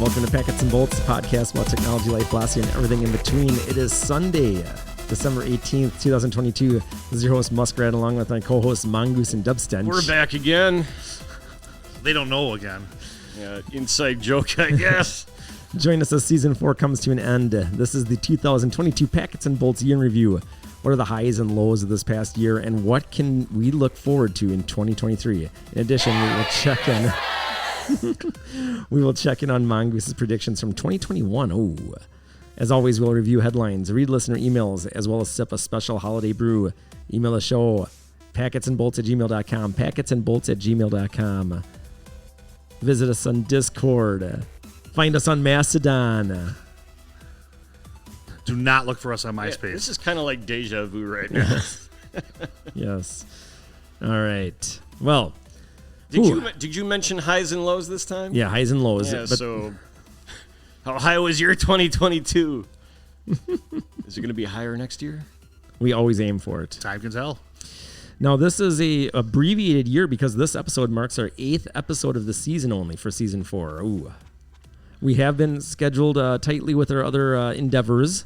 Welcome to Packets and Bolts, the podcast about technology, life, philosophy, and everything in between. It is Sunday, December 18th, 2022. This is your host, Muskrat, along with my co-hosts, Mongoose and Dubstench. We're back again. They don't know again. Yeah, inside joke, I guess. Join us as Season 4 comes to an end. This is the 2022 Packets and Bolts year in review. What are the highs and lows of this past year, and what can we look forward to in 2023? In addition, we will check in. We will check in on Mongoose's predictions from 2021. Oh, as always, we'll review headlines, read listener emails, as well as sip a special holiday brew. Email the show, packetsandbolts@gmail.com, packetsandbolts@gmail.com. Visit us on Discord. Find us on Mastodon. Do not look for us on MySpace. Yeah, this is kind of like deja vu right now. Yes. All right. Well, did you mention highs and lows this time? yeah, highs and lows. Yeah, but so how high was your 2022? Is it going to be higher next year? we always aim for it. Time can tell. Now, this is a abbreviated year because this episode marks our 8th episode of the season only for Season 4. Ooh. We have been scheduled tightly with our other endeavors.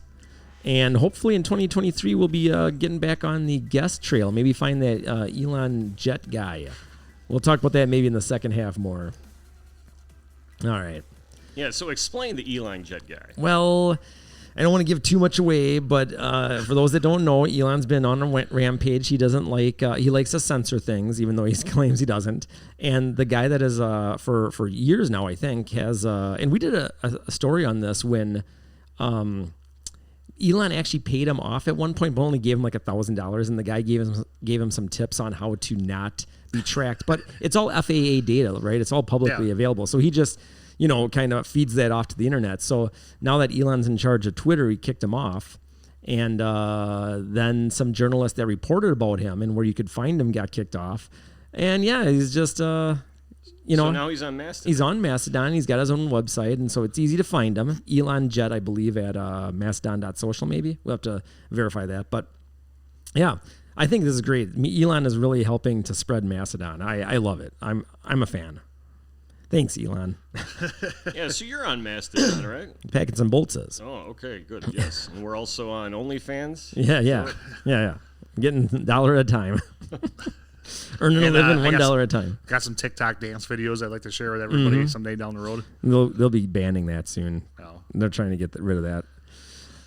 And hopefully in 2023, we'll be getting back on the guest trail. Maybe find that Elon Jet guy. We'll talk about that maybe in the second half more. All right. Yeah, so explain the Elon Jet guy. Well, I don't want to give too much away, but for those that don't know, Elon's been on a rampage. He doesn't like, he likes to censor things, even though he claims he doesn't. And the guy that is, for years now, I think, has, and we did a story on this when Elon actually paid him off at one point, but only gave him like $1,000, and the guy gave him some tips on how to not be tracked. But it's all FAA data, right? It's all publicly available. So he just, kind of feeds that off to the internet. So now that Elon's in charge of Twitter, he kicked him off. And then some journalists that reported about him and where you could find him got kicked off. And yeah, he's just, So now he's on Mastodon. He's on Mastodon. He's got his own website, and so it's easy to find him. Elon Jet, I believe, at mastodon.social maybe. We'll have to verify that. But yeah, I think this is great. Elon is really helping to spread Mastodon. I love it. I'm a fan. Thanks, Elon. Yeah, so you're on Mastodon, right? Packets and Bolts is. Oh, okay, good, yes. And we're also on OnlyFans? Yeah. Getting $1 at a time. Earning a living $1 at a time. Got some TikTok dance videos I'd like to share with everybody someday down the road. They'll be banning that soon. Oh. They're trying to get rid of that.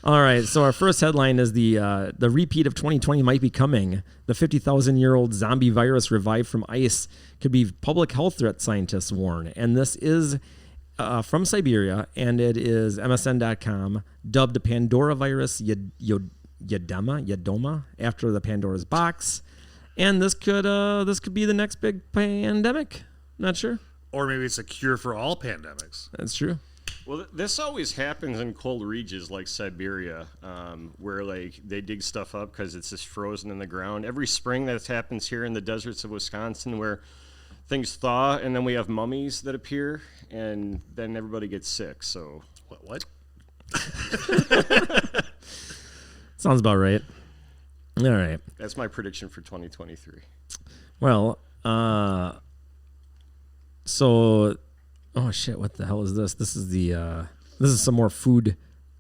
All right, so our first headline is the repeat of 2020 might be coming. The 50,000-year-old zombie virus revived from ice could be public health threat, scientists warn. And this is from Siberia, and it is MSN.com, dubbed the Pandora virus Yedoma, after the Pandora's box. And this could be the next big pandemic. Not sure. Or maybe it's a cure for all pandemics. That's true. Well, this always happens in cold regions like Siberia, where like they dig stuff up because it's just frozen in the ground. Every spring that happens here in the deserts of Wisconsin, where things thaw, and then we have mummies that appear, and then everybody gets sick. So What? Sounds about right. All right. That's my prediction for 2023. Well, so, oh shit, what the hell is this? This is this is some more food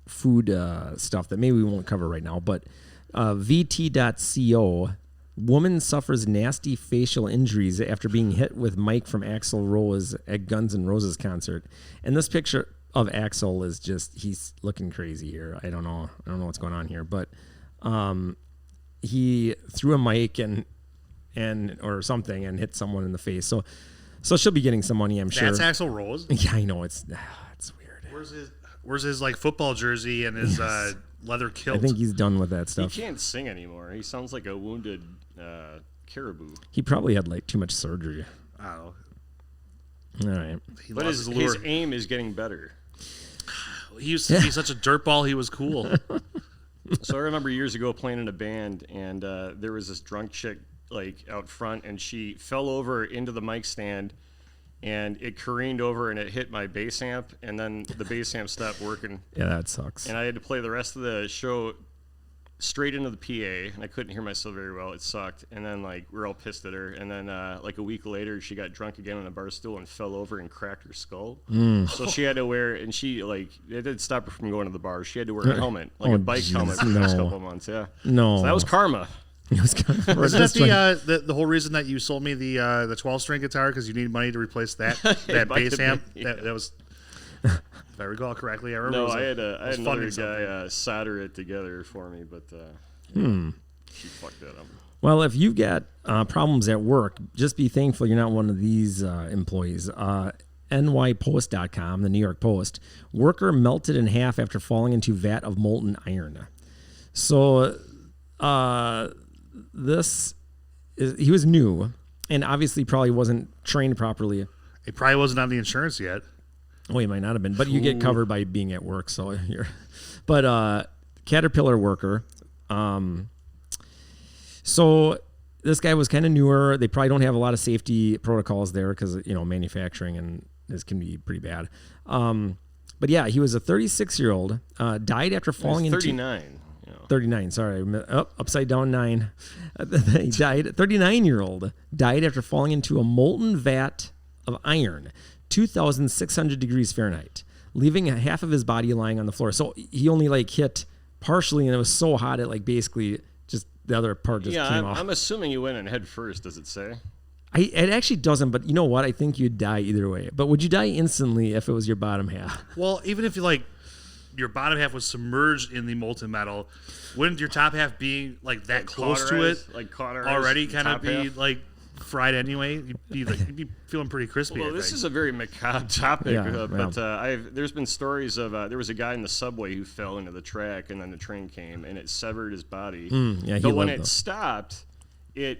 stuff that maybe we won't cover right now, but VT.co, woman suffers nasty facial injuries after being hit with mic from Axl Rose at Guns N' Roses concert. And this picture of Axl is just, he's looking crazy here. I don't know what's going on here, but he threw a mic and or something and hit someone in the face. So she'll be getting some money, I'm sure. That's Axl Rose? Yeah, I know. It's weird. Where's his like football jersey and his leather kilt? I think he's done with that stuff. He can't sing anymore. He sounds like a wounded caribou. He probably had like too much surgery. I don't know. All right. But his aim is getting better. He used to be such a dirtball. He was cool. So I remember years ago playing in a band, and there was this drunk chick like out front, and she fell over into the mic stand, and it careened over and it hit my bass amp, and then the bass amp stopped working. Yeah, that sucks. And I had to play the rest of the show straight into the PA, and I couldn't hear myself very well. It sucked. And then, like, we were all pissed at her. And then, like, a week later, she got drunk again on a bar stool and fell over and cracked her skull. So she had to wear, and she, like, it didn't stop her from going to the bar. She had to wear a helmet, like a bike helmet for the next couple of months. Yeah. No. So that was karma. It was kind of Isn't that the whole reason that you sold me the 12-string guitar because you need money to replace that bass amp? Yeah. That was, if I recall correctly, I remember. No, I had another guy solder it together for me, but she fucked that up. Well, if you've got problems at work, just be thankful you're not one of these employees. NYPost.com, the New York Post, worker melted in half after falling into vat of molten iron. So he was new and obviously probably wasn't trained properly. It probably wasn't on the insurance yet. Oh, he might not have been, but you get covered by being at work. So Caterpillar worker. So this guy was kind of newer. They probably don't have a lot of safety protocols there because, manufacturing and this can be pretty bad. But yeah, he was a 36-year-old, died after falling into 39. 39, sorry. Upside down 9. He died. 39-year-old died after falling into a molten vat of iron, 2,600 degrees Fahrenheit, leaving half of his body lying on the floor. So he only hit partially, and it was so hot it basically just the other part just came off. I'm assuming you went in head first. Does it say? It actually doesn't, but you know what? I think you'd die either way. But would you die instantly if it was your bottom half? Well, even if your bottom half was submerged in the molten metal, wouldn't your top half be that close to it, already kind of be fried anyway? You'd be feeling pretty crispy. Well, this is a very macabre topic, but there's been stories of there was a guy in the subway who fell into the track, and then the train came and it severed his body. But when it stopped, the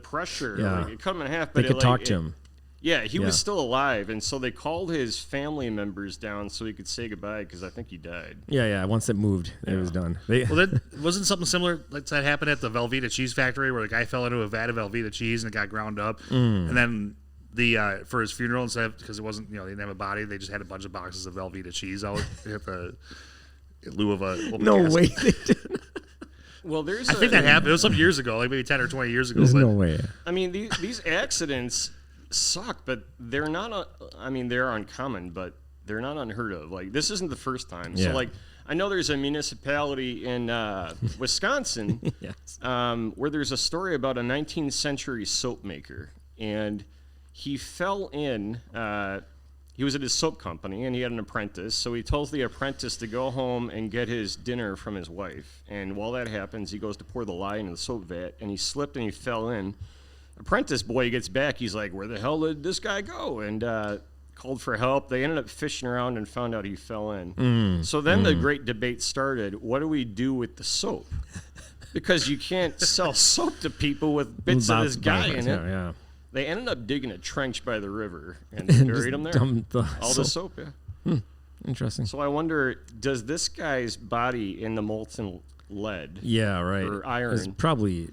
pressure it cut him in half. But they could talk to him. Yeah, he was still alive, and so they called his family members down so he could say goodbye because I think he died. Yeah. Once it moved, it was done. That wasn't something similar that happened at the Velveeta cheese factory where the guy fell into a vat of Velveeta cheese and it got ground up, and then for his funeral, instead of, because it wasn't they didn't have a body, they just had a bunch of boxes of Velveeta cheese out in lieu of a no way they didn't. Well, I think that happened. It was some years ago, maybe 10 or 20 years ago. There's no way. I mean, these accidents suck, but they're not. They're uncommon, but they're not unheard of. This isn't the first time. Yeah. So, I know there's a municipality in Wisconsin yes. Where there's a story about a 19th century soap maker, and he fell in. He was at his soap company, and he had an apprentice. So he tells the apprentice to go home and get his dinner from his wife. And while that happens, he goes to pour the lye into the soap vat, and he slipped and he fell in. Apprentice boy gets back. He's like, "Where the hell did this guy go?" And called for help. They ended up fishing around and found out he fell in. So then the great debate started. What do we do with the soap? Because you can't sell soap to people with bits of this guy in it. Yeah. They ended up digging a trench by the river and buried him there. The soap, yeah. Interesting. So I wonder, does this guy's body in the molten lead or iron, is probably...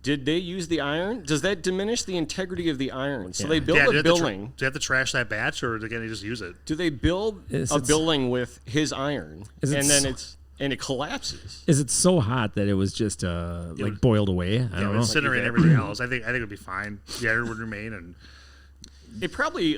Did they use the iron? Does that diminish the integrity of the iron? So they build a building. Do they have to trash that batch, or can they just use it? Do they build a building with his iron, and it collapses? Is it so hot that it was just boiled away? I don't know. Incinerate everything else. I think it would be fine. The iron would remain, and it probably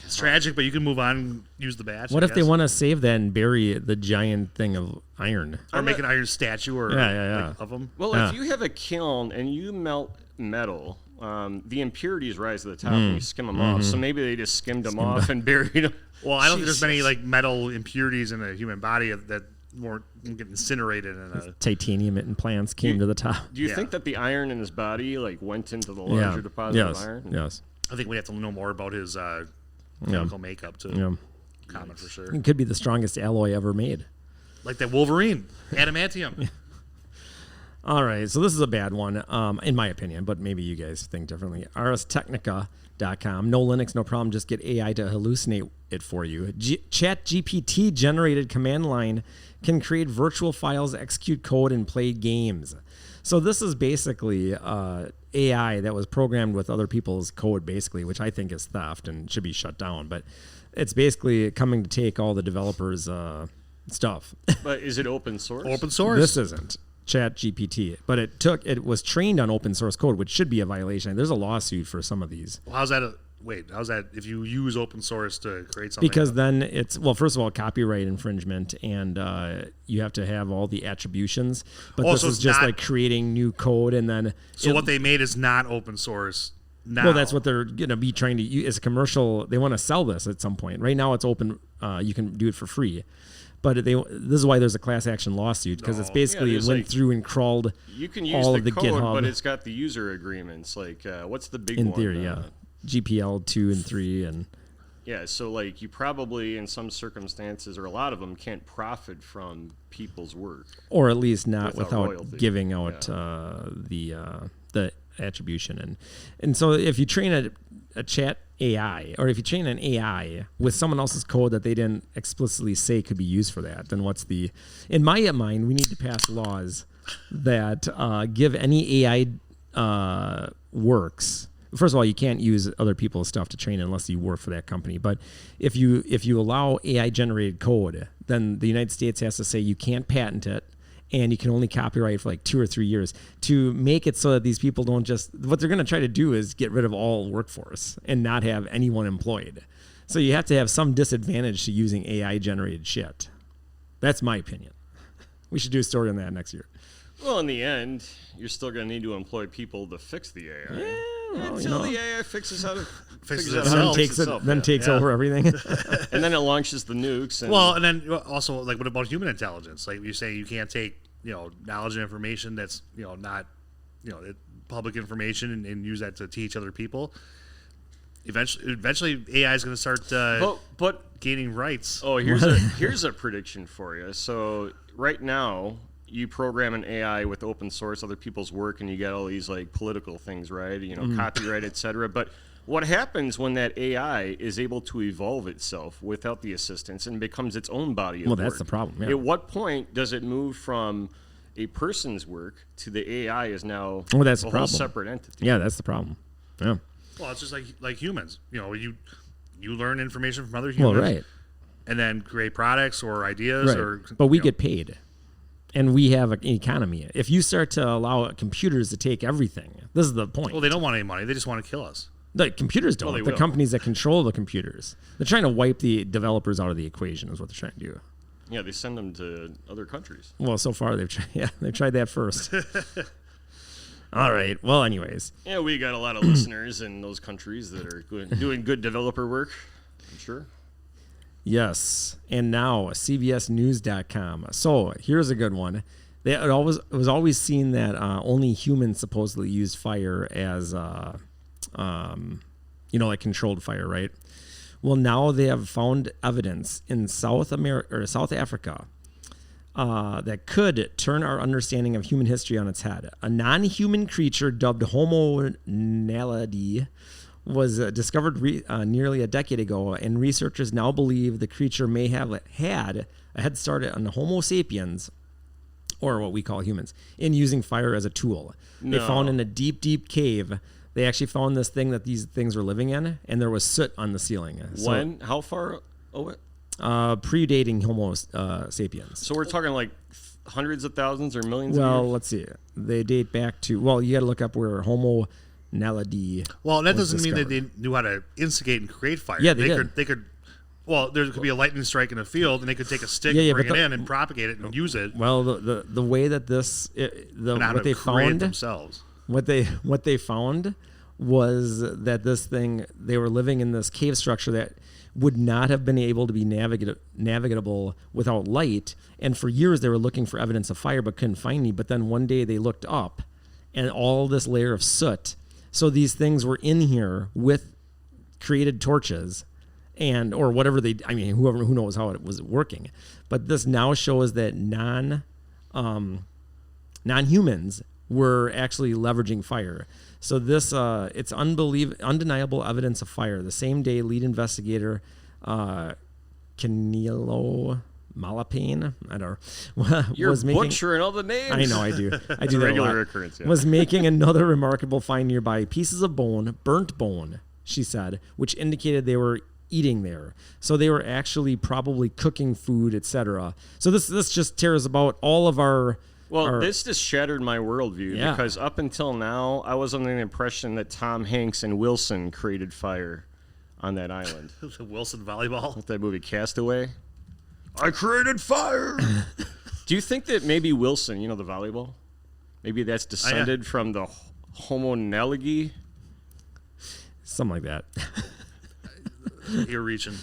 it's tragic, but you can move on. Use the batch. What if they want to save that and bury the giant thing of iron, or make an iron statue, or of them? Well, if you have a kiln and you melt metal, the impurities rise to the top and you skim them off. So maybe they just skimmed them off and buried them. Well, I don't think there's many metal impurities in a human body that won't get incinerated in a titanium implants came to the top. Do you think that the iron in his body went into the larger deposit of iron? Yes. I think we have to know more about his chemical makeup to comment for sure. It could be the strongest alloy ever made. Like that Wolverine, adamantium. All right, so this is a bad one, in my opinion, but maybe you guys think differently. RSTechnica.com. No Linux, no problem. Just get AI to hallucinate it for you. ChatGPT generated command line can create virtual files, execute code, and play games. So this is basically AI that was programmed with other people's code, basically, which I think is theft and should be shut down. But it's basically coming to take all the developers' stuff. But is it open source? Open source. This isn't Chat GPT, but it was trained on open source code, which should be a violation. There's a lawsuit for some of these. Well, how's that if you use open source to create something? Because then it's, well, first of all, copyright infringement, and you have to have all the attributions. But this is just like creating new code, and then so what they made is not open source. Now. Well, that's what they're going to be trying to use as a commercial. They want to sell this at some point. Right now, it's open. You can do it for free. But this is why there's a class action lawsuit, because it's basically it went through and crawled you can use all the of the code, GitHub. But it's got the user agreements. Like, what's the big one? In theory, yeah. GPL 2 and 3. And yeah, so like you probably in some circumstances, or a lot of them, can't profit from people's work. Or at least not without royalty. giving out the attribution. And so if you train a chat AI, or if you train an AI with someone else's code that they didn't explicitly say could be used for that, then what's the... In my mind, we need to pass laws that give any AI works... First of all, you can't use other people's stuff to train unless you work for that company. But if you allow AI-generated code, then the United States has to say you can't patent it, and you can only copyright for like 2 or 3 years to make it so that these people don't just... What they're going to try to do is get rid of all workforce and not have anyone employed. So you have to have some disadvantage to using AI-generated shit. That's my opinion. We should do a story on that next year. Well, in the end, you're still going to need to employ people to fix the AI. Yeah, well, Until the AI fixes how to Fixes figures out itself. how Then to fix itself. takes over everything. And then it launches the nukes. And Well, and then also, like, what about human intelligence? Like you say, you can't take knowledge and information that's not public information and use that to teach other people. Eventually, AI is going to start but gaining rights. Oh, here's a prediction for you. So right now, you program an AI with open source, other people's work, and you get all these like political things, right? Copyright, etc. But what happens when that AI is able to evolve itself without the assistance and becomes its own body of work? Well, that's the problem. Yeah. At what point does it move from a person's work to the AI is now that's a the whole problem. separate entity? Yeah, that's the problem. Yeah. Well, it's just like humans. You learn information from other humans, Well, right. and then create products or ideas, Right. But we get paid. And we have an economy. If you start to allow computers to take everything, this is the point. Well, they don't want any money. They just want to kill us. The computers don't. Well, they the will. companies that control the computers. They're trying to wipe the developers out of the equation is what they're trying to do. Yeah, they send them to other countries. Well, so far they've tried that first. All right. Well, anyways. Yeah, we got a lot of listeners in those countries that are doing good developer work, I'm sure. Yes. And now CBSNews.com. So here's a good one. It was always seen that only humans supposedly use fire as, like controlled fire, right? Well, now they have found evidence in South Africa that could turn our understanding of human history on its head. A non-human creature dubbed Homo naledi was discovered nearly a decade ago, and researchers now believe the creature may have had a head start on Homo sapiens, or what we call humans, in using fire as a tool. They found in a deep, deep cave, they actually found this thing that these things were living in, and there was soot on the ceiling. When? How far? Predating Homo sapiens. So we're talking like hundreds of thousands or millions of Well, years? let's see. They date back to, you got to look up where Homo naledi Well, that was doesn't mean that discovered. they knew how to instigate and create fire. Yeah, they did. They could. Well, there could be a lightning strike in a field, and they could take a stick, bring it in, and propagate it, and use it. Well, the way that what they found themselves. What they found was that this thing, they were living in this cave structure that would not have been able to be navigable without light. And for years they were looking for evidence of fire but couldn't find any. But then one day they looked up and all this layer of soot. So these things were in here with created torches or whatever who knows how it was working. But this now shows that non-humans were actually leveraging fire. So this, it's undeniable evidence of fire. The same day, lead investigator Canelo Malapane, I don't know, You're was making... butchering all the names. I know, I do. I do that a regular lot. occurrence, yeah. Was making another remarkable find nearby. Pieces of bone, burnt bone, she said, which indicated they were eating there. So they were actually probably cooking food, etc. So this just tears about all of our. Well, this just shattered my worldview Yeah. because up until now, I was under the impression that Tom Hanks and Wilson created fire on that island. The Wilson volleyball. With that movie Castaway. I created fire. Do you think that maybe Wilson, the volleyball, maybe that's descended from the Homo naligi? Something like that. You're reaching.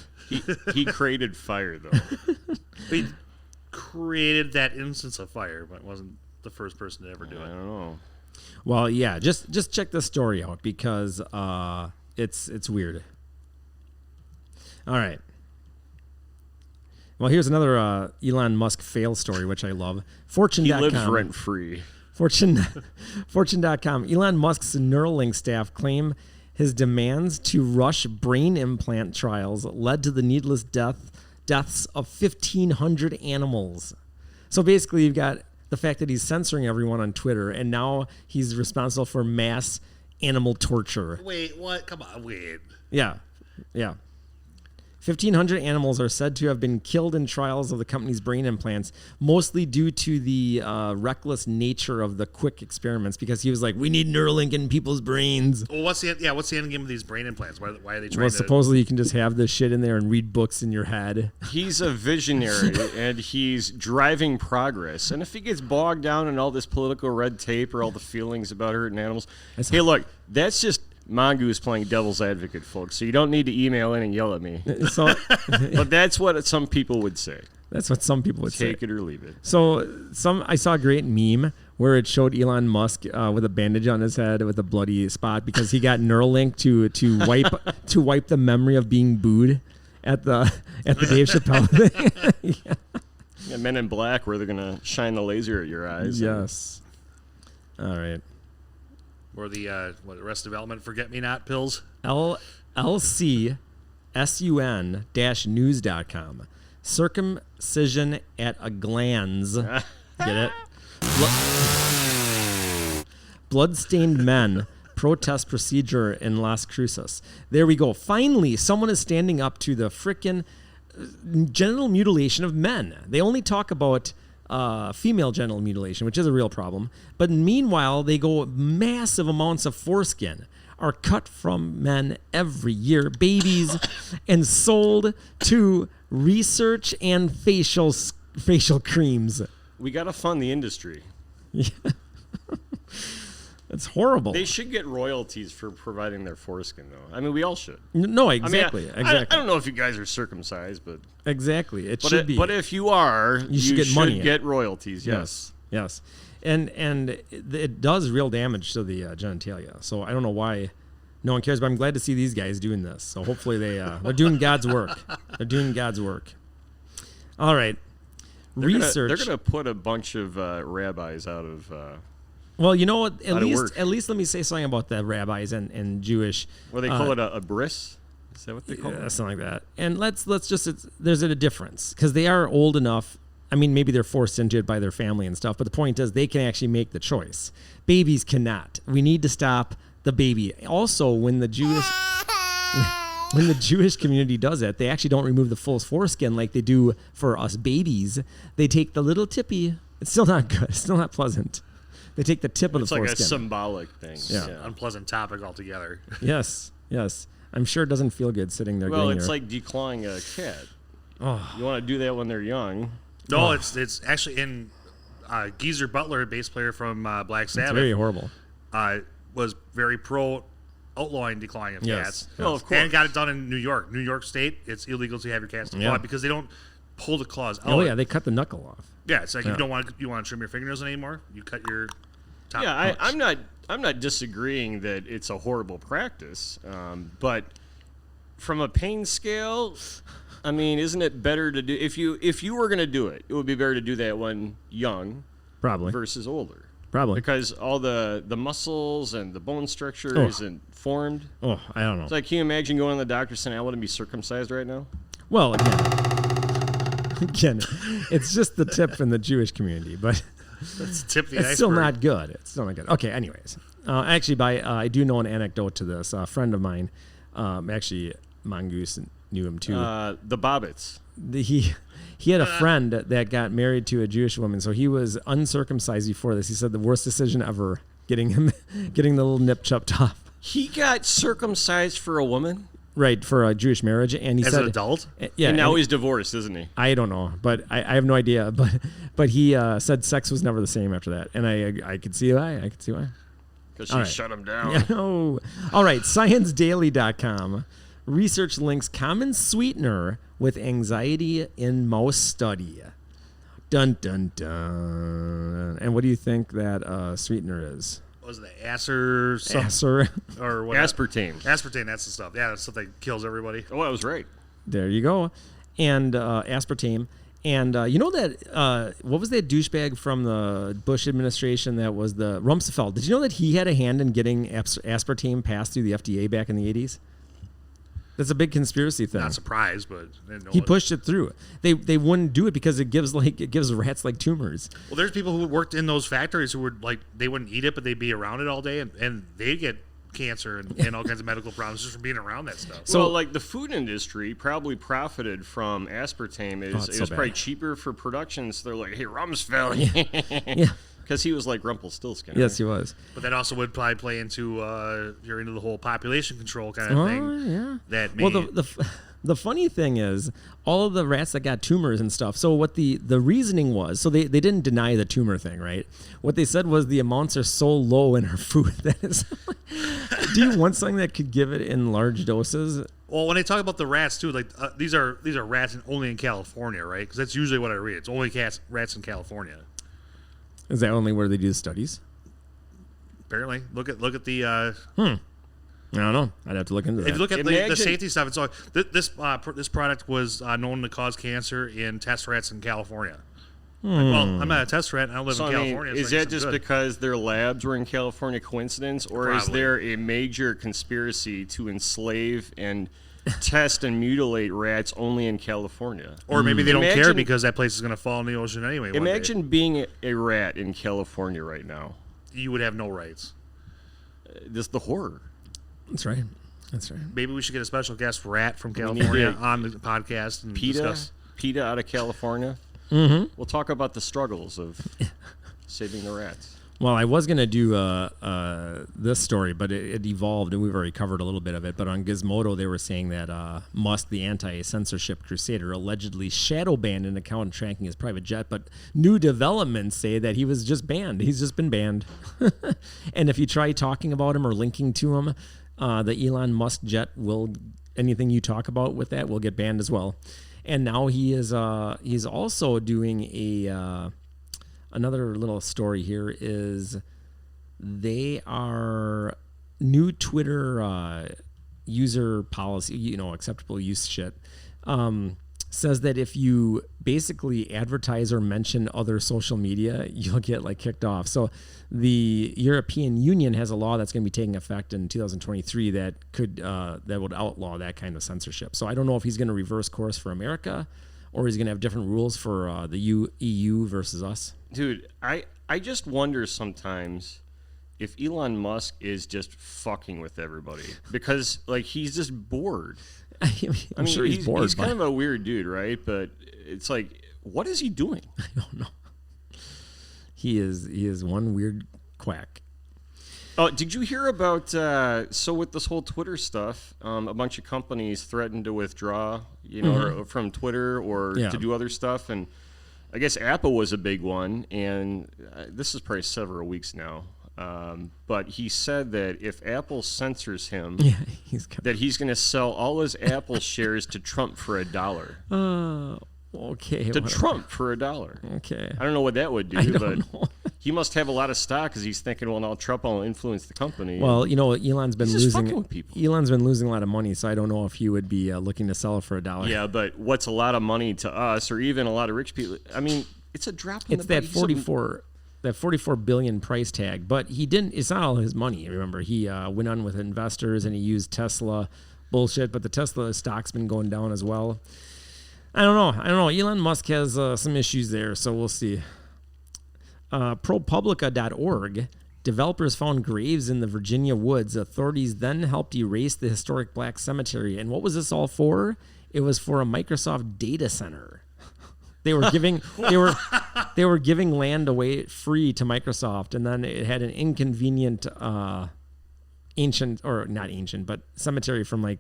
He created fire, though. He created that instance of fire, but wasn't the first person to ever do I it. don't know. Well, yeah, just check this story out because it's weird. All right. Well, here's another Elon Musk fail story, which I love. Fortune.com. He lives rent-free. Fortune.com. Elon Musk's Neuralink staff claim his demands to rush brain implant trials led to the needless deaths of 1,500 animals. So basically, you've got the fact that he's censoring everyone on Twitter, and now he's responsible for mass animal torture. Wait, what? Come on, wait. Yeah. 1,500 animals are said to have been killed in trials of the company's brain implants, mostly due to the reckless nature of the quick experiments, because he was like, we need Neuralink in people's brains. Well, what's the end game of these brain implants? Why are they trying Well, to... supposedly you can just have this shit in there and read books in your head. He's a visionary, and he's driving progress. And if he gets bogged down in all this political red tape or all the feelings about hurting animals, hey, look, that's just Mongoose playing devil's advocate, folks. So you don't need to email in and yell at me. So, But that's what some people would say. that's what some people would say. Take it or leave it. So I saw a great meme where it showed Elon Musk with a bandage on his head with a bloody spot because he got Neuralink to wipe the memory of being booed at the Dave Chappelle thing. Yeah, Men in Black, where they're going to shine the laser at your eyes. Yes. All right. Or the Arrested Development Forget-Me-Not pills? LCSUN-news.com. Circumcision at a glance. Get it? Blood-stained men protest procedure in Las Cruces. There we go. Finally, someone is standing up to the frickin' genital mutilation of men. They only talk about female genital mutilation, which is a real problem. But meanwhile, they go massive amounts of foreskin are cut from men every year, babies, and sold to research and facial creams. We got to fund the industry. Yeah. It's horrible. They should get royalties for providing their foreskin, though. I mean, we all should. No, exactly. I don't know if you guys are circumcised, but exactly, it should be. But if you are, you should get money. Get royalties. Yes. And it does real damage to the genitalia. So I don't know why no one cares, but I'm glad to see these guys doing this. So hopefully they're doing God's work. They're doing God's work. All right. They're going to put a bunch of rabbis out of. Well, you know what? At least let me say something about the rabbis and Jewish. Well, they call it a bris. Is that what they call it? Something like that. And let's just there's a difference because they are old enough. I mean, maybe they're forced into it by their family and stuff, but the point is they can actually make the choice. Babies cannot. We need to stop the baby. Also, when the Jewish community does it, they actually don't remove the full foreskin like they do for us babies. They take the little tippy. It's still not good. It's still not pleasant. They take the tip of the foreskin. It's like a symbolic thing. Yeah. Unpleasant topic altogether. Yes. I'm sure it doesn't feel good sitting there. Well, it's like declawing a cat. Oh. You want to do that when they're young. No, it's actually in Geezer Butler, bass player from Black Sabbath. It's very horrible. Was very pro outlawing declawing of cats. Well, of course. And got it done in New York. New York State, it's illegal to have your cats declawed because they don't pull the claws out. Oh yeah, they cut the knuckle off. Yeah, it's like you want to trim your fingernails anymore. You cut your top. Yeah, I'm not disagreeing that it's a horrible practice, but from a pain scale, I mean, isn't it better to do if you were going to do it? It would be better to do that when young, probably versus older. Probably. Because all the muscles and the bone structure isn't formed. Oh, I don't know. It's like, can you imagine going to the doctor saying, I want to be circumcised right now? Well, again, it's just the tip in the Jewish community, but that's the tip of the it's iceberg. still not good. It's still not good. Okay, anyways. Actually, I do know an anecdote to this. A friend of mine, actually Mongoose knew him too. The Bobbits. He had a friend that got married to a Jewish woman, so he was uncircumcised before this. He said the worst decision ever, getting the little nip chopped off. He got circumcised for a woman? Right, for a Jewish marriage, and he As said, an adult? Yeah, And now he's divorced, isn't he? I don't know, but I have no idea. But he said sex was never the same after that, and I could see why. I could see why. Because All she right. shut him down. Yeah, no. All right, ScienceDaily.com. Research links common sweetener with anxiety in mouse study. Dun, dun, dun. And what do you think that sweetener is? Was it the Acer? Acer. Or what? Aspartame. Aspartame, that's the stuff. Yeah, that's stuff that kills everybody. Oh, I was right. There you go. And aspartame. And you know that, what was that douchebag from the Bush administration that was the Rumsfeld? Did you know that he had a hand in getting aspartame passed through the FDA back in the 80s? That's a big conspiracy thing. Not surprised, but I didn't know He it. pushed it through. They wouldn't do it because it gives rats like tumors. Well, there's people who worked in those factories who would they wouldn't eat it, but they'd be around it all day, and they get cancer and all kinds of medical problems just from being around that stuff. So, like the food industry probably profited from aspartame. It was so probably bad. cheaper for production, so they're like, "Hey, Rumsfeld," Yeah. because he was like Rumpelstiltskin. Yes, he was. But that also would probably play into you're into the whole population control kind of thing. Yeah. That may, Well, the funny thing is, all of the rats that got tumors and stuff. So what the reasoning was, so they didn't deny the tumor thing, right? What they said was the amounts are so low in our food that is. Do you want something that could give it in large doses? well, when they talk about the rats too, like these are rats only in California, right? Because that's usually what I read. It's only rats in California. Is that only where they do the studies? Apparently, look at the. I don't know. I'd have to look into that. If you look at the Imagine- safety stuff, it's all this product was known to cause cancer in test rats in California. Like, well, I'm not a test rat. I don't live So, in I mean, California. so is I guess that I'm just good. because their labs were in California coincidence, or is Probably. there a major conspiracy to enslave and test and mutilate rats only in California? Or maybe they don't care Imagine- because that place is going to fall in the ocean anyway. one day. Imagine being a rat in California right now. You would have no rights. This the horror. That's right. That's right. Maybe we should get a special guest rat from need California to- on the podcast and discuss. PETA out of California. Mm-hmm. We'll talk about the struggles of saving the rats. Well, I was going to do this story, but it evolved, and we've already covered a little bit of it. But on Gizmodo, they were saying that Musk, the anti-censorship crusader, allegedly shadow banned an account tracking his private jet. But new developments say that he was just banned. He's just been banned. And if you try talking about him or linking to him, the Elon Musk jet will, anything you talk about with that will get banned as well. And now he's also doing a... Another little story here is they are new Twitter user policy, acceptable use shit, says that if you basically advertise or mention other social media, you'll get kicked off. So the European Union has a law that's going to be taking effect in 2023 that would outlaw that kind of censorship. So I don't know if he's going to reverse course for America, or he's going to have different rules for the EU versus us. Dude, I just wonder sometimes if Elon Musk is just fucking with everybody because he's just bored. I'm sure he's bored. He's kind of a weird dude, right? But it's like, what is he doing? I don't know. He is one weird quack. Oh, did you hear about so with this whole Twitter stuff? A bunch of companies threatened to withdraw, or from Twitter or Yeah. to do other stuff, and I guess Apple was a big one. And this is probably several weeks now. But he said that if Apple censors him, Yeah, that he's going to sell all his Apple shares to Trump for $1. Okay. To whatever. Trump for $1. Okay. I don't know what that would do, I but don't know. he must have a lot of stock because he's thinking, well, now Trump will influence the company. Well, Elon's been He's just losing. fucking with people. Elon's been losing a lot of money, so I don't know if he would be looking to sell it for $1. Yeah, but what's a lot of money to us, or even a lot of rich people? I mean, it's a drop in It's the that bucket. 44 billion price tag, but he didn't. It's not all his money. Remember, he went on with investors and he used Tesla bullshit. But the Tesla stock's been going down as well. I don't know. Elon Musk has some issues there, so we'll see. ProPublica.org. Developers found graves in the Virginia woods. Authorities then helped erase the historic black cemetery. And what was this all for? It was for a Microsoft data center. They were giving they were giving land away free to Microsoft, and then it had an inconvenient ancient, or not ancient, but cemetery from like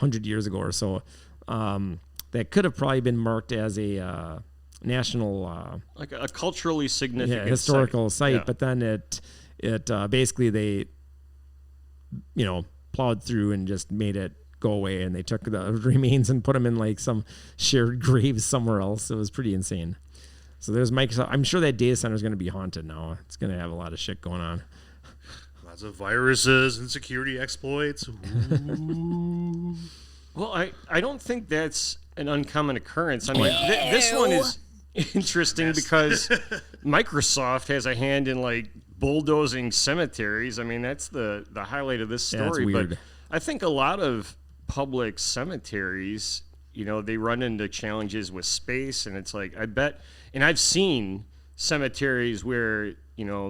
100 years ago or so, that could have probably been marked as a national like a culturally significant historical site. Yeah. But then it basically they plowed through and just made it go away, and they took the remains and put them in like some shared graves somewhere else. It was pretty insane. So there's Microsoft. I'm sure that data center is going to be haunted now. It's going to have a lot of shit going on. Lots of viruses and security exploits. Ooh. Well, I don't think that's an uncommon occurrence. I mean, this one is interesting because Microsoft has a hand in like bulldozing cemeteries. I mean, that's the highlight of this story. That's weird. But I think a lot of public cemeteries, they run into challenges with space, and it's like, I bet, and I've seen cemeteries where,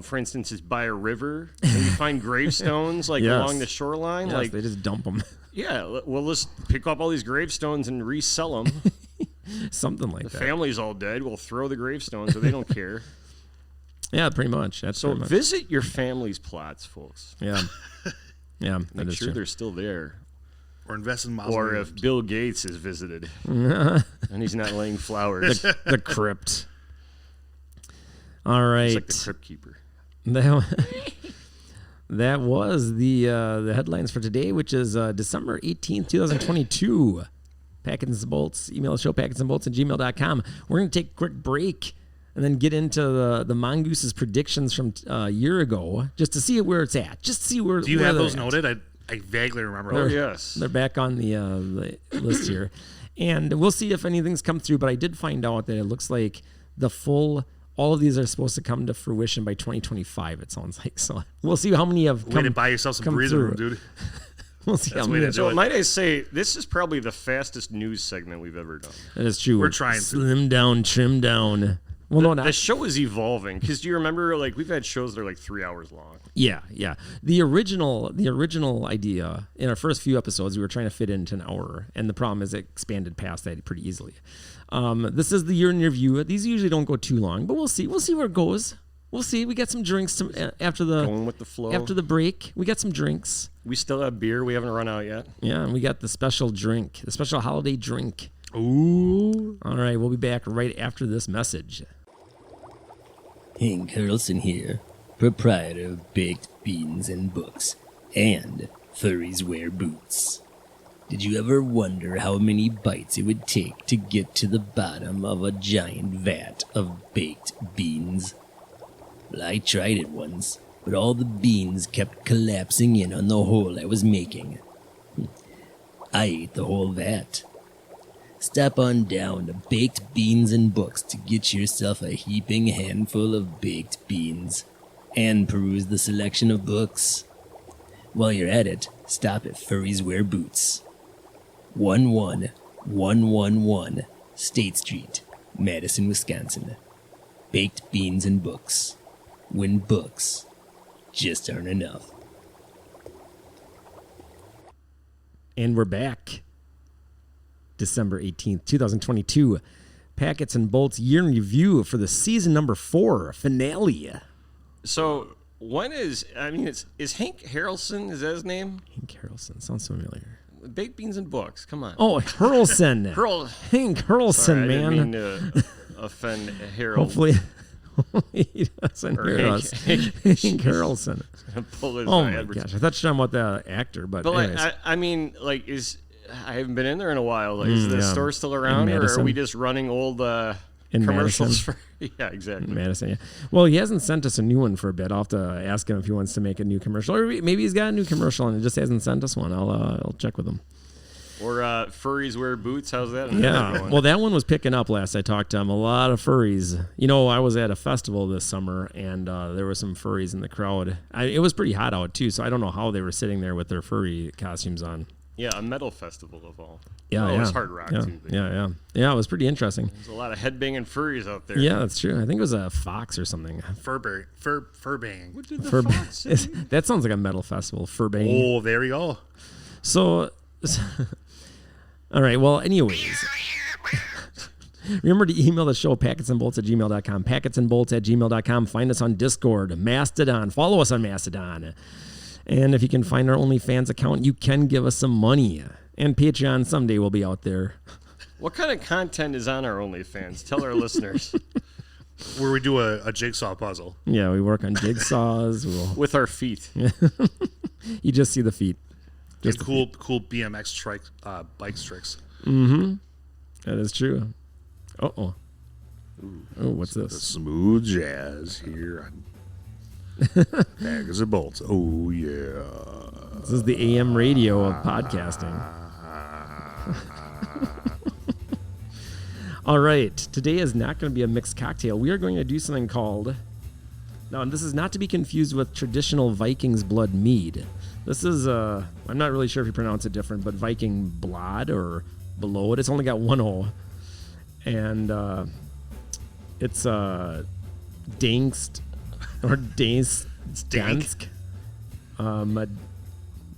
for instance, it's by a river and you find gravestones like Yes. along the shoreline. Yes, Like they just dump them. Yeah, well, let's pick up all these gravestones and resell them. Something like The that. family's all dead. We'll throw the gravestones, so they don't care. Yeah, pretty much. That's So pretty much. visit your family's plots, folks. Yeah. Yeah, that Make is sure true. they're still there. Or invest in Or mausoleums. if Bill Gates is visited and he's not laying flowers. The crypt. All right. It's like the crypt keeper. That was the headlines for today, which is December 18th, 2022. Packets and Bolts, email the show, packetsandbolts@gmail.com. We're going to take a quick break and then get into the Mongoose's predictions from a year ago, just to see where it's at. Just to see where. Do you where have they're those at. noted? I vaguely remember. Oh, all yes. They're back on the list here. And we'll see if anything's come through. But I did find out that it looks like all of these are supposed to come to fruition by 2025, it sounds like. So we'll see how many have Way come. to buy yourself some come breather through. room, dude. We'll see That's how the way many. to do So it. might I say, this is probably the fastest news segment we've ever done. That is true. We're trying to. Slim down, trim down. Well, no, The not. show is evolving, because do you remember, like, we've had shows that are like 3 hours long. Yeah. The original idea in our first few episodes, we were trying to fit into an hour, and the problem is it expanded past that pretty easily. This is the year in review. These usually don't go too long, but we'll see. We'll see where it goes. We'll see. We got some drinks after Going with the flow. After the break, we got some drinks. We still have beer. We haven't run out yet. Yeah, and we got the special drink, the special holiday drink. Ooh. All right, we'll be back right after this message. Hank Carlson here, proprietor of Baked Beans and Books and Furries Wear Boots. Did you ever wonder how many bites it would take to get to the bottom of a giant vat of baked beans? Well, I tried it once, but all the beans kept collapsing in on the hole I was making. I ate the whole vat. Stop on down to Baked Beans and Books to get yourself a heaping handful of baked beans and peruse the selection of books. While you're at it, stop at Furries Wear Boots. 11111 State Street, Madison, Wisconsin. Baked Beans and Books. When books just aren't enough. And we're back. December 18th, 2022. Packets and Bolts year in review for the season number 4 finale. So when is Hank Harrelson, is that his name? Hank Harrelson sounds familiar. Baked Beans and Books. Come on. Oh, Hurlson. Sorry, Hank Hurlson, I man. didn't mean to offend Harold. Hopefully he doesn't Or hear Hank- us. Hank Harrelson. Pull his Oh my advertising. gosh, I thought you were talking about the actor, but But like, anyways. I mean, like, I haven't been in there in a while. Like, is the yeah. store still around, or are Madison? we just running old In commercials Madison? for? Yeah, exactly. Madison, yeah. Well, he hasn't sent us a new one for a bit. I'll have to ask him if he wants to make a new commercial, or maybe he's got a new commercial and he just hasn't sent us one. I'll check with him. Or furries wear boots. How's that? Yeah. Well, that one was picking up last I talked to him. A lot of furries. I was at a festival this summer, and there were some furries in the crowd. It was pretty hot out, too, so I don't know how they were sitting there with their furry costumes on. Yeah, a metal festival of all. Yeah, It yeah. was hard rock, yeah, too. But Yeah, it was pretty interesting. There's a lot of headbanging furries out there. Yeah, that's true. I think it was a fox or something. Fur banging. What did the Fur, fox say? that sounds like a metal festival. Fur banging. Oh, there we go. So All right. Well, anyways. Remember to email the show, packetsandbolts@gmail.com, packetsandbolts@gmail.com. Find us on Discord, Mastodon. Follow us on Mastodon. And if you can find our OnlyFans account, you can give us some money. And Patreon someday will be out there. What kind of content is on our OnlyFans? Tell our listeners. Where we do a jigsaw puzzle. Yeah, we work on jigsaws. With our feet. You just see the feet. Just cool BMX bike tricks. Mm-hmm. That is true. Uh-oh. Oh, what's this? Smooth jazz here on Packets and Bolts. Oh, yeah. This is the AM radio of podcasting. All right. Today is not going to be a mixed cocktail. We are going to do something called... Now, this is not to be confused with traditional Vikings blood mead. This is, I'm not really sure if you pronounce it different, but Viking Blod or below it. It's only got one O. And it's Dangst or Dansk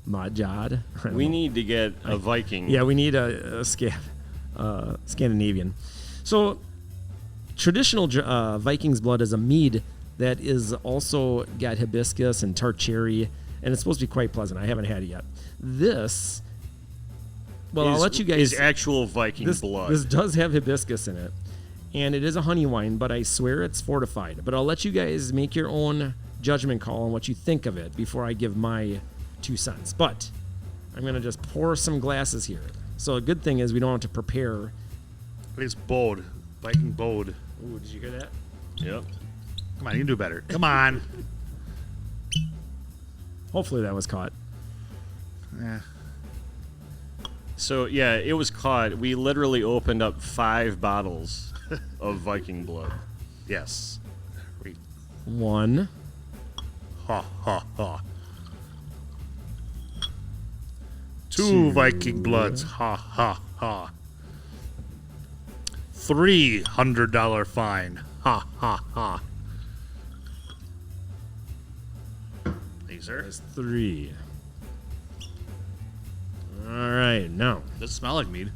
Majad. We need to get a Viking. Yeah, we need a Scandinavian. So traditional Viking's blood is a mead that is also got hibiscus and tart cherry, and it's supposed to be quite pleasant. I haven't had it yet. This, well, I'll let you guys. Is actual Viking blood. This does have hibiscus in it, and it is a honey wine, but I swear it's fortified. But I'll let you guys make your own judgment call on what you think of it before I give my 2 cents. But I'm going to just pour some glasses here. So a good thing is we don't have to prepare. I think it's Bode. Viking Bode. Ooh, did you hear that? Yep. Come on, you can do better. Come on. Hopefully that was caught. Yeah. So, yeah, it was caught. We literally opened up 5 bottles of Viking blood. Yes. 1. Ha, ha, ha. 2 Viking bloods. Ha, ha, ha. $300 fine. Ha, ha, ha. Thank you, sir. That's 3. All right, now. Does it smell like mead?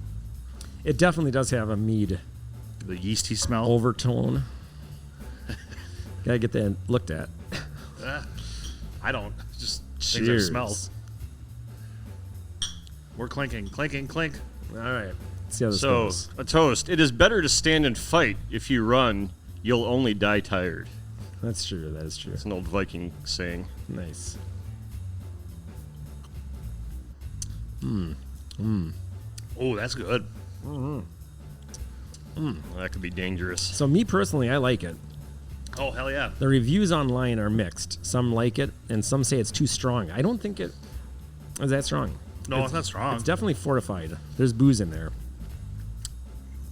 It definitely does have a mead The yeasty smell? overtone. Gotta get that looked at. I don't. Just things I Cheers. smell. We're clinking. Clinking, clink. All right. Let's see how this So, goes. a toast. It is better to stand and fight. If you run, you'll only die tired. That's true. That is true. It's an old Viking saying. Nice. Oh, that's good. That could be dangerous. So me personally, I like it. Oh, hell yeah. The reviews online are mixed. Some like it, and some say it's too strong. I don't think it is that strong. No, it's not strong. It's definitely fortified. There's booze in there.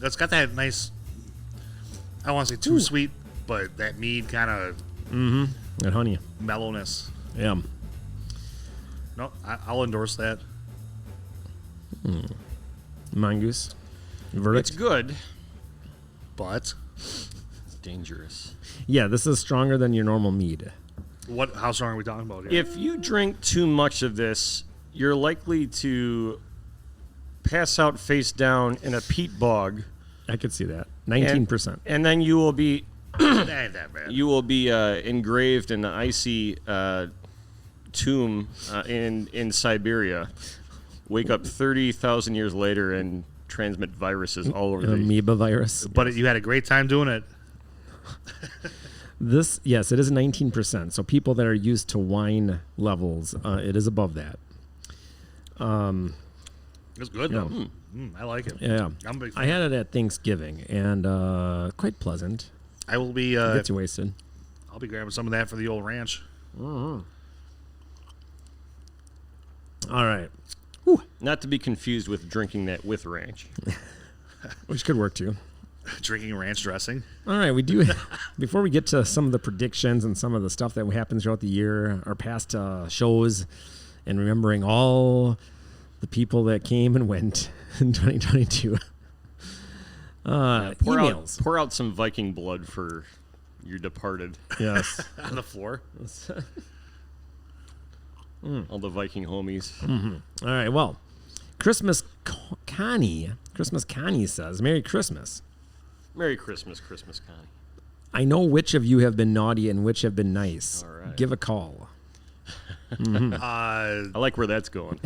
It's got that nice, I don't want to say too sweet, but that mead kind of That honey. mellowness. Yeah. No, I'll endorse that. Mongoose. It's Verdict. good. But It's dangerous. Yeah, this is stronger than your normal mead. how strong are we talking about here? If you drink too much of this, you're likely to pass out face down in a peat bog. I could see that. 19%. And then you will be That ain't that bad. engraved in an icy tomb in Siberia. Wake up 30,000 years later and transmit viruses all over An the. amoeba virus. But you had a great time doing it. This, yes, it is 19%. So people that are used to wine levels, it is above that. It's good, Yeah. though. I like it. Yeah. I'm a big fan. I had it at Thanksgiving, and quite pleasant. I will be. Gets you wasted. I'll be grabbing some of that for the old ranch. All right. Not to be confused with drinking that with ranch. Which could work too. Drinking ranch dressing. All right, we do. Before we get to some of the predictions and some of the stuff that happens throughout the year, our past shows, and remembering all the people that came and went in 2022. Emails. Pour out some Viking blood for your departed. Yes. On the floor. All the Viking homies. All right. Well, Connie says, Merry Christmas. Merry Christmas, Christmas Connie. I know which of you have been naughty and which have been nice. All right. Give a call. I like where that's going.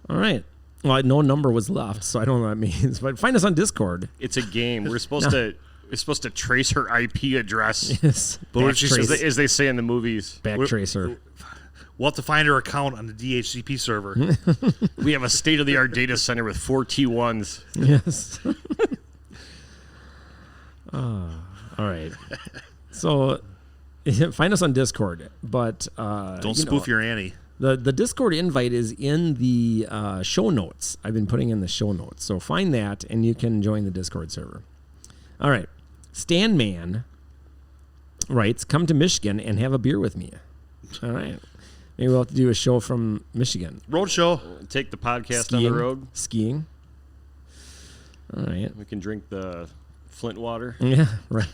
All right. Well, no number was left, so I don't know what that means. But find us on Discord. It's a game. We're supposed to trace her IP address. Yes. But what she says, As they say in the movies. Backtracer. we'll have to find her account on the DHCP server. We have a state-of-the-art data center with 4 T1s. Yes. All right. So find us on Discord, but Don't spoof your Annie. The Discord invite is in the show notes. I've been putting in the show notes. So find that, and you can join the Discord server. All right. Stan Man writes, come to Michigan and have a beer with me. All right. Maybe we'll have to do a show from Michigan. Road show. Take the podcast Skiing. on the road. Skiing. All right. We can drink the Flint water. Yeah, right.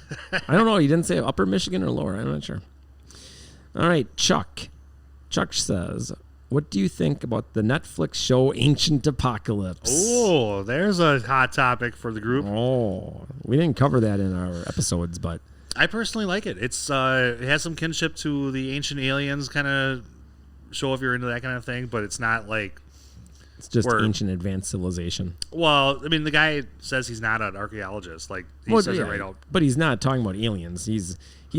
I don't know. You didn't say upper Michigan or lower. I'm not sure. All right. Chuck. Chuck says, what do you think about the Netflix show Ancient Apocalypse? Oh, there's a hot topic for the group. Oh, we didn't cover that in our episodes, but I personally like it. It has some kinship to the Ancient Aliens kind of show if you're into that kind of thing, but it's not like it's just Word. ancient advanced civilization. Well, I mean, the guy says he's not an archaeologist. Like he says it right out. But he's not talking about aliens. He's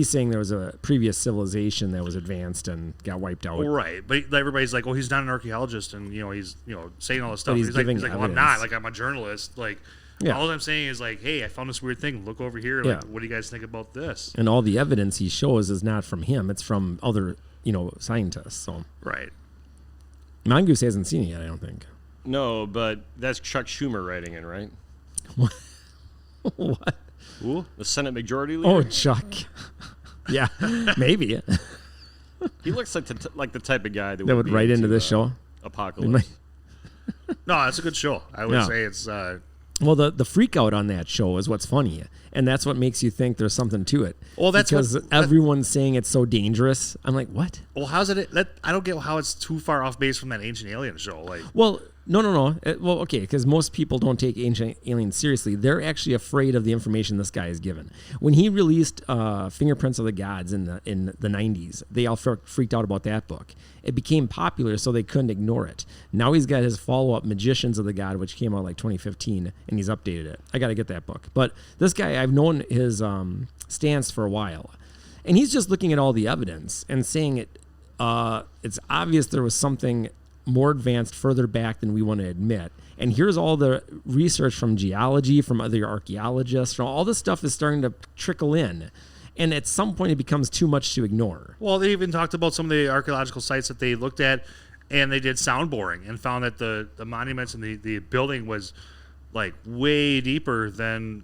saying there was a previous civilization that was advanced and got wiped out. Right, but everybody's like, "Oh, he's not an archaeologist," and he's saying all this stuff. But he's He's like, giving "Well, I'm evidence. not. Like, I'm a journalist. Like, Yeah. all I'm saying is like, hey, I found this weird thing. Look over here. Yeah. Like, what do you guys think about this?" And all the evidence he shows is not from him. It's from other, scientists. So Right. Mongoose hasn't seen it yet, I don't think. No, but that's Chuck Schumer writing in, right? What? Ooh, the Senate Majority Leader. Oh, Chuck. Yeah, maybe. He looks like the type of guy that That would be write into into, this show. Apocalypse. No, it's a good show. I would Yeah. say it's. Well, the freak out on that show is what's funny, and that's what makes you think there's something to it. Well, that's because what- everyone's saying it's so dangerous. I'm like, what? Well, how's it? I don't get how it's too far off base from that Ancient Alien show. Like, Well, no. Well, okay, because most people don't take ancient aliens seriously. They're actually afraid of the information this guy is given. When he released Fingerprints of the Gods in the 90s, they all freaked out about that book. It became popular, so they couldn't ignore it. Now he's got his follow-up, Magicians of the God, which came out like 2015, and he's updated it. I got to get that book. But this guy, I've known his stance for a while, and he's just looking at all the evidence and saying it's obvious there was something more advanced further back than we want to admit. And here's all the research from geology, from other archaeologists, from all this stuff is starting to trickle in. And at some point it becomes too much to ignore. well, they even talked about some of the archaeological sites that they looked at, and they did sound boring and found that the monuments and the building was like way deeper than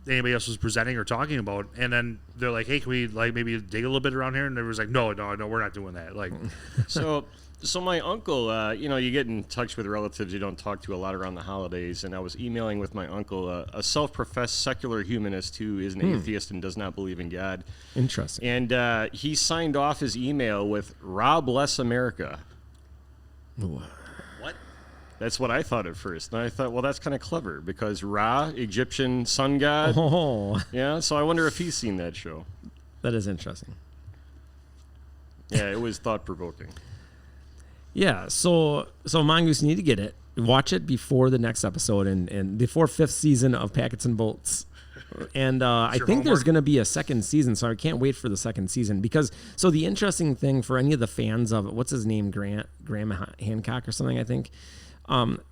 anybody else was presenting or talking about. And then they're like, "Hey, can we like maybe dig a little bit around here?" And everyone's like, "No, we're not doing that." Like, So my uncle, you get in touch with relatives you don't talk to a lot around the holidays, and I was emailing with my uncle, a self-professed secular humanist who is an atheist and does not believe in God. Interesting. And he signed off his email with "Ra bless America." what? That's what I thought at first. And I thought, well, that's kind of clever because Ra, Egyptian sun god. Oh, Yeah, so I wonder if he's seen that show. that is interesting. Yeah, it was thought-provoking. Yeah, so Mongoose, you need to get it. Watch it before the next episode and before 5th season of Packets and Bolts. And I your think there's homework. going to be a second season, so I can't wait for the second season. Because, so the interesting thing for any of the fans of, what's his name, Graham Hancock or something, I think.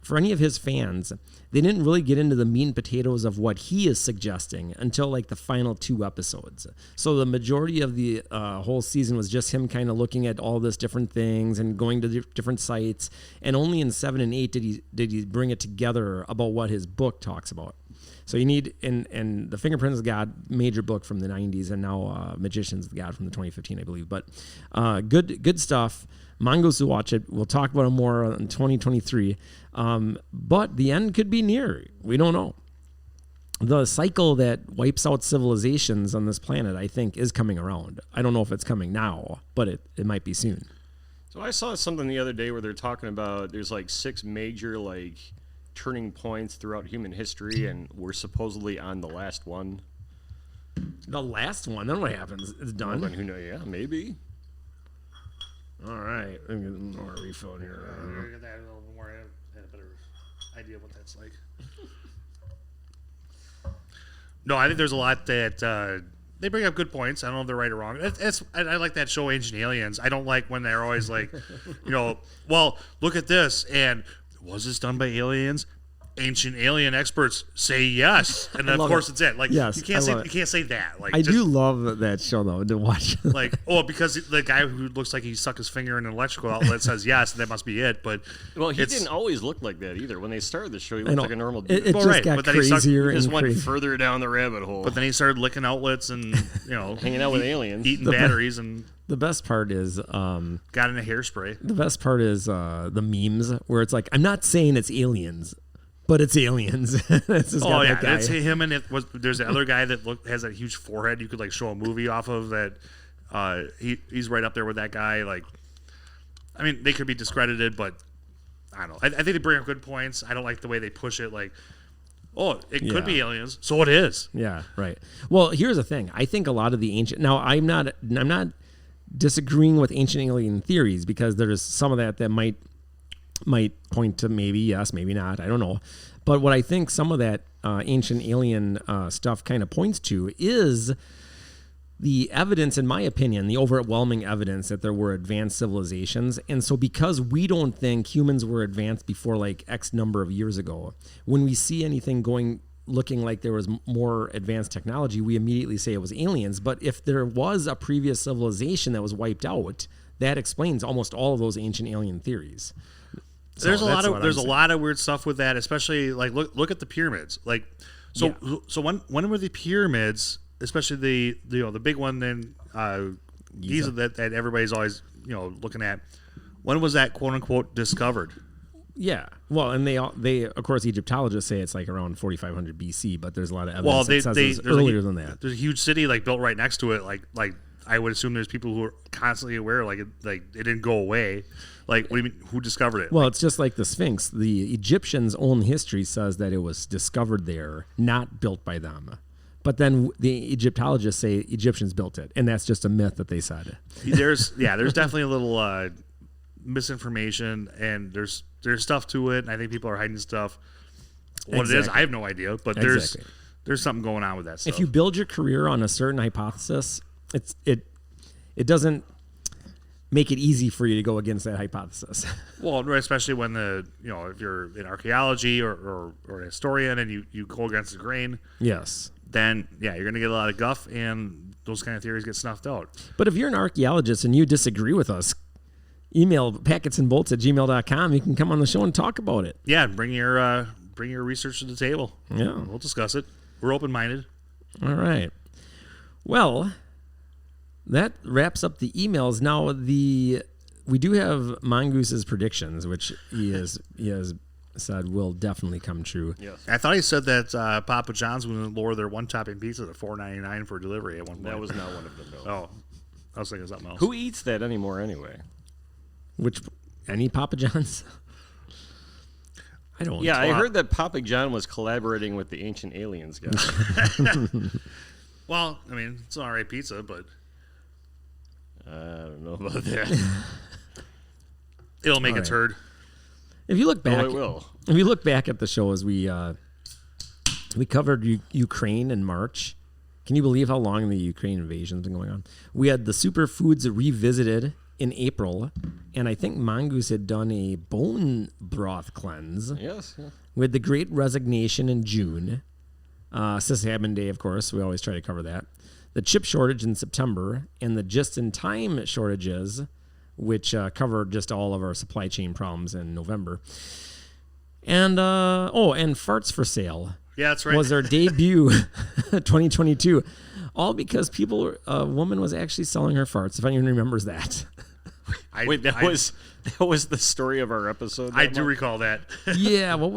For any of his fans, they didn't really get into the meat and potatoes of what he is suggesting until like the final 2 episodes. So the majority of the whole season was just him kind of looking at all this different things and going to different sites. And only in 7 and 8 did he bring it together about what his book talks about. So you need, and the Fingerprints of God, major book from the 90s, and now Magicians of the God from the 2015, I believe. But good stuff. Mongoose will watch it. We'll talk about it more in 2023. But the end could be near. We don't know. The cycle that wipes out civilizations on this planet, I think, is coming around. I don't know if it's coming now, but it might be soon. So I saw something the other day where they're talking about there's like 6 major turning points throughout human history, and we're supposedly on the last one. The last one. Then what happens? It's done. Well, then who knows? Yeah, maybe. All right. I'm getting more refill here. Get that a little more. I had a better idea of what that's like. No, I think there's a lot that they bring up good points. I don't know if they're right or wrong. I like that show, Ancient Aliens. I don't like when they're always like, well, look at this, and was this done by aliens? Ancient alien experts say yes, and then of course it's it. Like, yes, you can't say that. Like, I do love that show though to watch. Like, because the guy who looks like he stuck his finger in an electrical outlet says yes, and that must be it. But well, he didn't always look like that either. When they started the show, he looked like a normal dude. It just got crazier He just went crazy. further down the rabbit hole. But then he started licking outlets and hanging out with aliens, eating batteries, and the best part is got into hairspray. The best part is the memes where it's like, I'm not saying it's aliens, but it's aliens. Oh yeah, that's him, and there's the other guy that has that huge forehead. You could show a movie off of that. He's right up there with that guy. Like, I mean, they could be discredited, but I don't know. I think they bring up good points. I don't like the way they push it. Like, it could be aliens, so it is. Yeah, right. Well, here's the thing. I think a lot of the ancient. Now, I'm not disagreeing with ancient alien theories because there's some of that might point to maybe yes, maybe not. I don't know. But what I think some of that ancient alien stuff kind of points to is the evidence, in my opinion, the overwhelming evidence that there were advanced civilizations. And so because we don't think humans were advanced before X number of years ago, when we see anything looking like there was more advanced technology, we immediately say it was aliens. But if there was a previous civilization that was wiped out, that explains almost all of those ancient alien theories. There's a lot of weird stuff with that, especially look at the pyramids. So when were the pyramids, especially the big one in Giza that everybody's always looking at? When was that quote unquote discovered? Yeah, well, and they of course Egyptologists say it's around 4500 BC, but there's a lot of evidence that says it was earlier than that. There's a huge city built right next to it. Like I would assume there's people who are constantly aware it didn't go away. What do you mean? Who discovered it? Well, it's just like the Sphinx. The Egyptians' own history says that it was discovered there, not built by them. But then the Egyptologists say Egyptians built it, and that's just a myth that they said. There's definitely a little misinformation, and there's stuff to it, and I think people are hiding stuff. What it is, I have no idea, but there's something going on with that stuff. If you build your career on a certain hypothesis, it doesn't make it easy for you to go against that hypothesis. Well, especially when if you're in archaeology or a historian and you go against the grain, yes, then you're going to get a lot of guff, and those kind of theories get snuffed out. But if you're an archaeologist and you disagree with us, email packetsandbolts@gmail.com. You can come on the show and talk about it. Yeah, bring your research to the table. Yeah, we'll discuss it. We're open-minded. All right. Well, that wraps up the emails. Now we do have Mongoose's predictions, which he has said will definitely come true. Yes. I thought he said that Papa John's was going to lower their one-topping pizza to $4.99 for delivery at one point. That was not one of them. No. Oh, I was thinking of something else. Who eats that anymore anyway? Any Papa John's? I don't. Yeah, I heard that Papa John was collaborating with the Ancient Aliens guy. Well, I mean, it's an all right pizza, but I don't know about that. It'll make a turd. If you look back, it will. If you look back at the show as we covered Ukraine in March. Can you believe how long the Ukraine invasion's been going on? We had the superfoods revisited in April, and I think Mongoose had done a bone broth cleanse. Yes. Yeah. We had the Great Resignation in June. Sysadmin Day, of course. We always try to cover that. The chip shortage in September, and the just-in-time shortages, which covered just all of our supply chain problems in November. And and farts for sale. Yeah, that's right. Was our debut 2022. All because a woman was actually selling her farts, if anyone remembers that. Wait, that was the story of our episode. I do recall that. Yeah, who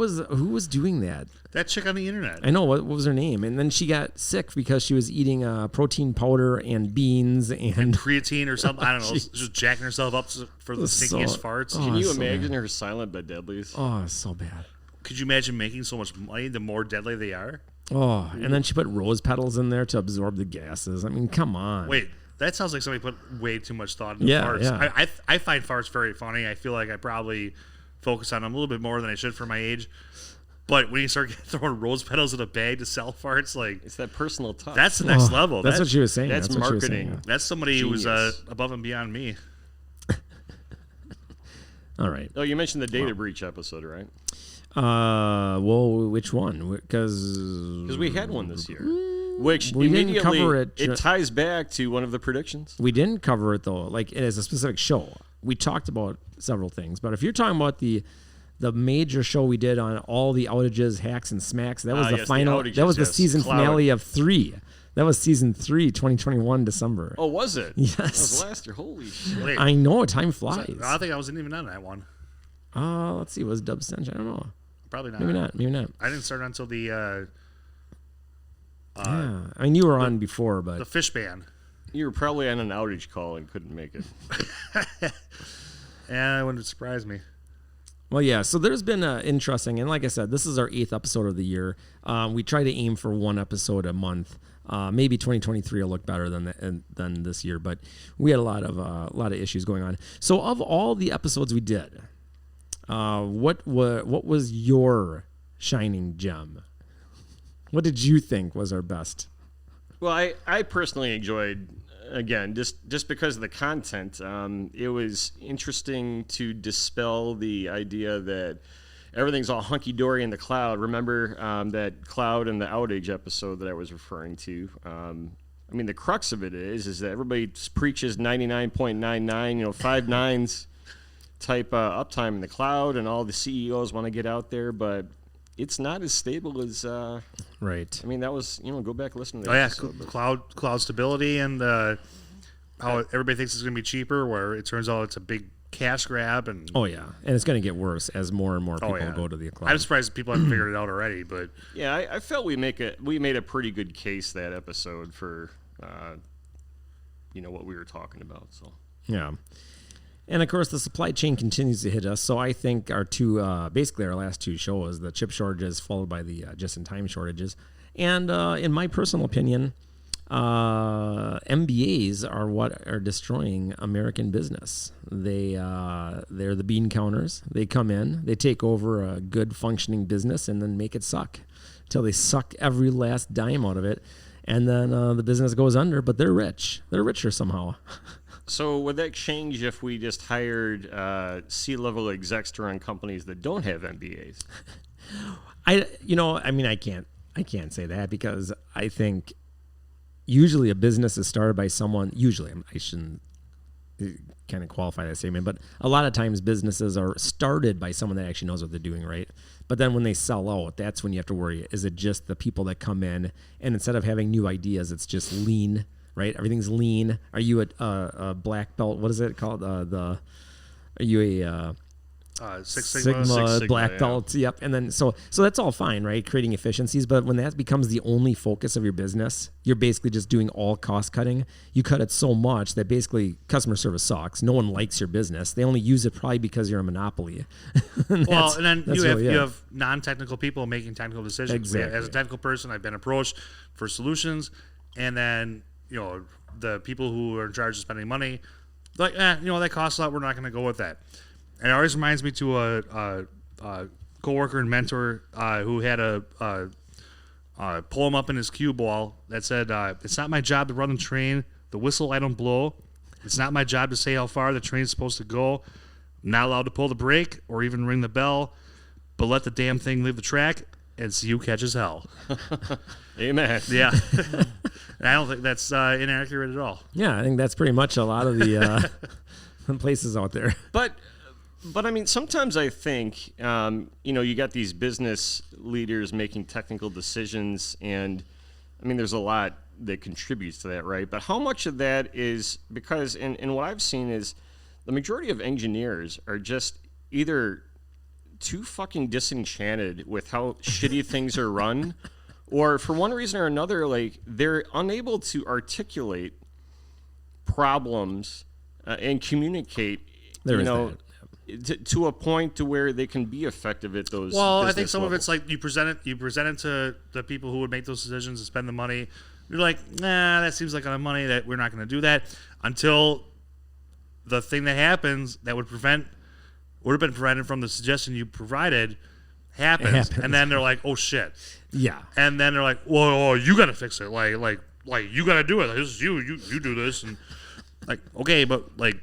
was doing that? That chick on the internet. I know, what was her name? And then she got sick because she was eating protein powder and beans and Creatine or something. I don't know. Just jacking herself up for the stinkiest farts. Can you so imagine her silent but deadlies? oh, so bad. Could you imagine making so much money the more deadly they are? Oh, and then she put rose petals in there to absorb the gases. I mean, come on. Wait, that sounds like somebody put way too much thought into farts. Yeah. I find farts very funny. I feel like I probably focus on them a little bit more than I should for my age. But when you start throwing rose petals in a bag to sell farts, like It's that personal touch. that's the next level. That's what she was saying. that's what she was marketing. saying, That's somebody Genius. who was above and beyond me. yeah. All right. Oh, you mentioned the data breach episode, right? Well, which one? Because We had one this year, which we didn't immediately cover it it ties back to one of the predictions. we didn't cover it though. Like it is a specific show. We talked about several things, but if you're talking about the major show we did on all the outages, hacks, and smacks, that was the yes, the final. outages, that was the yes. season Cloud. finale of 3. That was season 3, 2021 December. Oh, was it? Yes. That was last year. Holy shit! Wait, I know, time flies. I think I wasn't even on that one. Let's see. Was Dub Stench? I don't know. Probably not. Maybe not. Maybe not. I didn't start until the Yeah. I mean, you were on before, but fish ban. You were probably on an outage call and couldn't make it. Yeah, it wouldn't surprise me. well, yeah. So there's been interesting, and like I said, this is our 8th episode of the year. We try to aim for one episode a month. Maybe 2023 will look better than this year, but we had a lot of issues going on. So of all the episodes we did, what was your shining gem? What did you think was our best? Well, I personally enjoyed, again, just because of the content. It was interesting to dispel the idea that everything's all hunky-dory in the cloud. Remember that cloud and the outage episode that I was referring to? I mean, the crux of it is that everybody preaches 99.99, 5 nines type uptime in the cloud, and all the CEOs want to get out there, but it's not as stable as Right. I mean, that was, go back and listen to Oh that yeah, episode, but- cloud stability and how everybody thinks it's going to be cheaper, where it turns out it's a big cash grab. And Oh yeah, and it's going to get worse as more and more people go to the cloud. I'm surprised people haven't figured it out already, but Yeah, I felt we made a pretty good case that episode for what we were talking about. So Yeah. And of course, the supply chain continues to hit us. So I think our basically our last 2 shows, the chip shortages followed by the just-in-time shortages. And in my personal opinion, MBAs are what are destroying American business. They're the bean counters. They come in, they take over a good functioning business, and then make it suck until they suck every last dime out of it. And then the business goes under, but they're rich. They're richer somehow. So would that change if we just hired C-level execs to run companies that don't have MBAs? I can't say that, because I think usually a business is started by someone. Usually, I shouldn't kind of qualify that statement, but a lot of times businesses are started by someone that actually knows what they're doing, right? But then when they sell out, that's when you have to worry. Is it just the people that come in, and instead of having new ideas, it's just lean, right? Everything's lean. Are you a black belt? What is it called? Are you a Six Sigma, Sigma. black yeah. belt? Yep. And then so that's all fine, right? Creating efficiencies, but when that becomes the only focus of your business, you're basically just doing all cost cutting. You cut it so much that basically customer service sucks. No one likes your business. They only use it probably because you're a monopoly. And then that's you have really it. you have non-technical people making technical decisions. Exactly. As a technical person, I've been approached for solutions, and then the people who are in charge of spending money, like that costs a lot. We're not going to go with that. And it always reminds me to a coworker and mentor who had a poem up in his cue ball that said, "It's not my job to run the train. The whistle I don't blow. It's not my job to say how far the train's supposed to go. I'm not allowed to pull the brake or even ring the bell, but let the damn thing leave the track and see who catches hell." Amen. Yeah. And I don't think that's inaccurate at all. Yeah, I think that's pretty much a lot of the places out there. But I mean, sometimes I think, you got these business leaders making technical decisions, and I mean, there's a lot that contributes to that, right? But how much of that is because, and what I've seen is the majority of engineers are just either too fucking disenchanted with how shitty things are run, or for one reason or another, like they're unable to articulate problems and communicate. To a point to where they can be effective at those. Well, I think some levels. of it's like you present it to the people who would make those decisions and spend the money. You're like, nah, that seems like a lot of money that we're not going to do that until the thing that happens that would have been prevented from the suggestion you provided happens. And then they're like, oh shit. Yeah. And then they're like, whoa, you got to fix it. Like you got to do it. This is you do this. And like, okay, but like,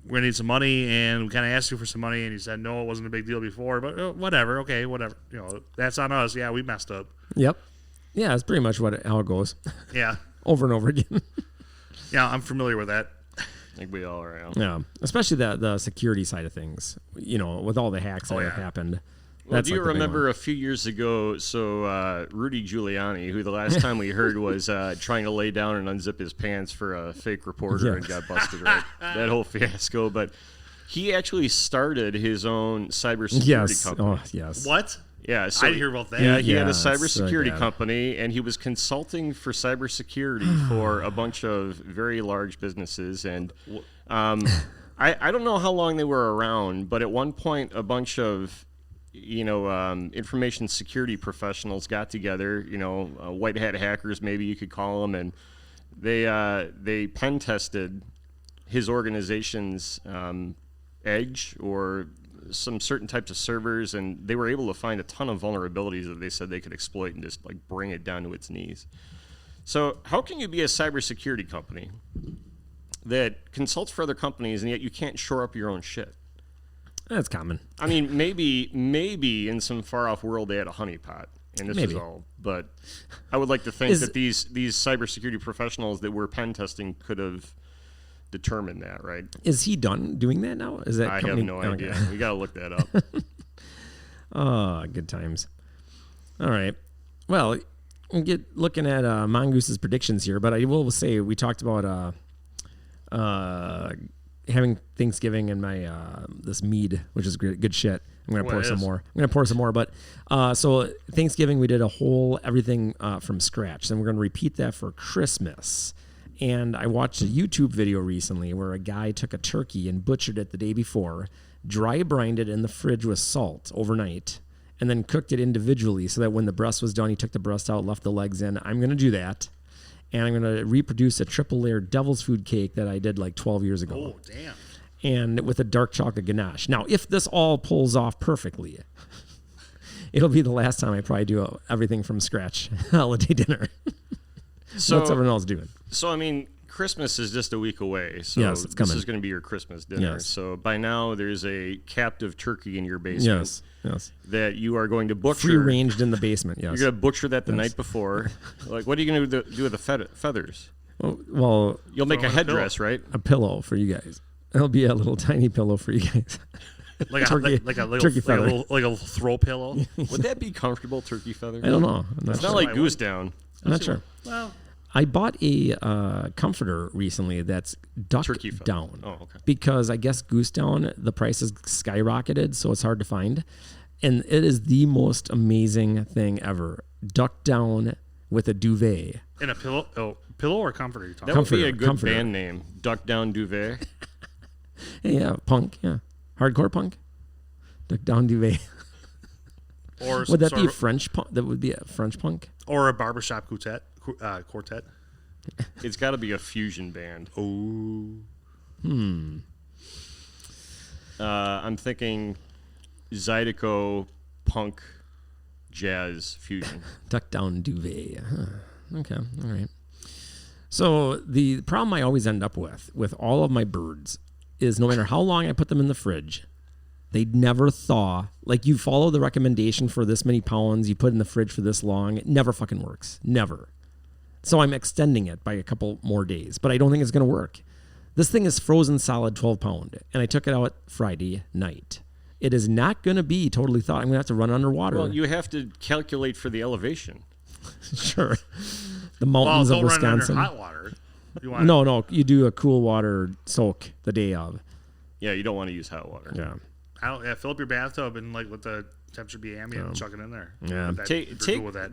we're going to need some money, and we kind of asked you for some money, and you said, no, it wasn't a big deal before, but whatever. Okay, whatever. That's on us. Yeah, we messed up. Yep. Yeah, that's pretty much how it goes. Yeah. Over and over again. Yeah, I'm familiar with that. I think we all are. Yeah, especially the security side of things. With all the hacks that have happened. Well, do you remember a few years ago, Rudy Giuliani, who the last time we heard was trying to lay down and unzip his pants for a fake reporter and got busted, right? That whole fiasco. But he actually started his own cybersecurity company. Oh, yes. What? Yeah, I didn't hear about that. Yeah, he had a it's so cybersecurity bad. company, and he was consulting for cybersecurity for a bunch of very large businesses. And I don't know how long they were around, but at one point, a bunch of information security professionals got together. White hat hackers, maybe you could call them, and they pen tested his organization's edge or some certain types of servers, and they were able to find a ton of vulnerabilities that they said they could exploit and just like bring it down to its knees. So how can you be a cybersecurity company that consults for other companies and yet you can't shore up your own shit? That's common. I mean, maybe in some far off world they had a honeypot and this was all, but I would like to think that these cybersecurity professionals that were pen testing could have determine that, right? Is he done doing that now? Is that I have no idea. We got to look that up. Oh, good times. All right. Well, we'll get looking at Mongoose's predictions here, but I will say we talked about having Thanksgiving and my this mead, which is good shit. I'm gonna pour some more. But so Thanksgiving we did a whole everything from scratch. Then we're gonna repeat that for Christmas. And I watched a YouTube video recently where a guy took a turkey and butchered it the day before, dry brined it in the fridge with salt overnight, and then cooked it individually so that when the breast was done, he took the breast out, left the legs in. I'm going to do that. And I'm going to reproduce a triple layer devil's food cake that I did like 12 years ago. Oh, damn. And with a dark chocolate ganache. Now, if this all pulls off perfectly, it'll be the last time I probably do everything from scratch holiday dinner. So what's everyone else doing? So, I mean, Christmas is just a week away. So yes, it's coming. This is going to be your Christmas dinner. Yes. So by now there's a captive turkey in your basement. Yes. That you are going to butcher. Free-ranged in the basement, yes. You're going to butcher that the night before. Like, what are you going to do with the feathers? Well, you'll make a headdress, right? A pillow for you guys. It'll be a little tiny pillow for you guys. Like a little throw pillow. Would that be comfortable, turkey feather? I don't know. It's not like goose down. I'm not sure. Well, I bought a comforter recently that's duck down. Oh, okay. Because I guess goose down, the price has skyrocketed, so it's hard to find. And it is the most amazing thing ever. Duck down with a duvet. In a pillow? Oh, pillow or comforter you're talking about? That would be a good band name. Duck Down Duvet. Yeah, punk, yeah. Hardcore punk. Duck Down Duvet. Or would that be French punk? That would be a French punk? Or a barbershop quartet. It's got to be a fusion band. Oh. I'm thinking Zydeco punk jazz fusion. Duck Down Duvet. Huh. Okay, all right. So the problem I always end up with all of my birds is no matter how long I put them in the fridge, they never thaw. Like, you follow the recommendation for this many pounds, you put in the fridge for this long, it never fucking works. Never. So I'm extending it by a couple more days, but I don't think it's going to work. This thing is frozen solid 12 pound, and I took it out Friday night. It is not going to be totally thawed. I'm going to have to run underwater. Well, you have to calculate for the elevation. Sure. The mountains of Wisconsin. Run under hot water. No, you do a cool water soak the day of. Yeah, you don't want to use hot water. Yeah. Fill up your bathtub and like let the temperature be ambient and chuck it in there. Yeah.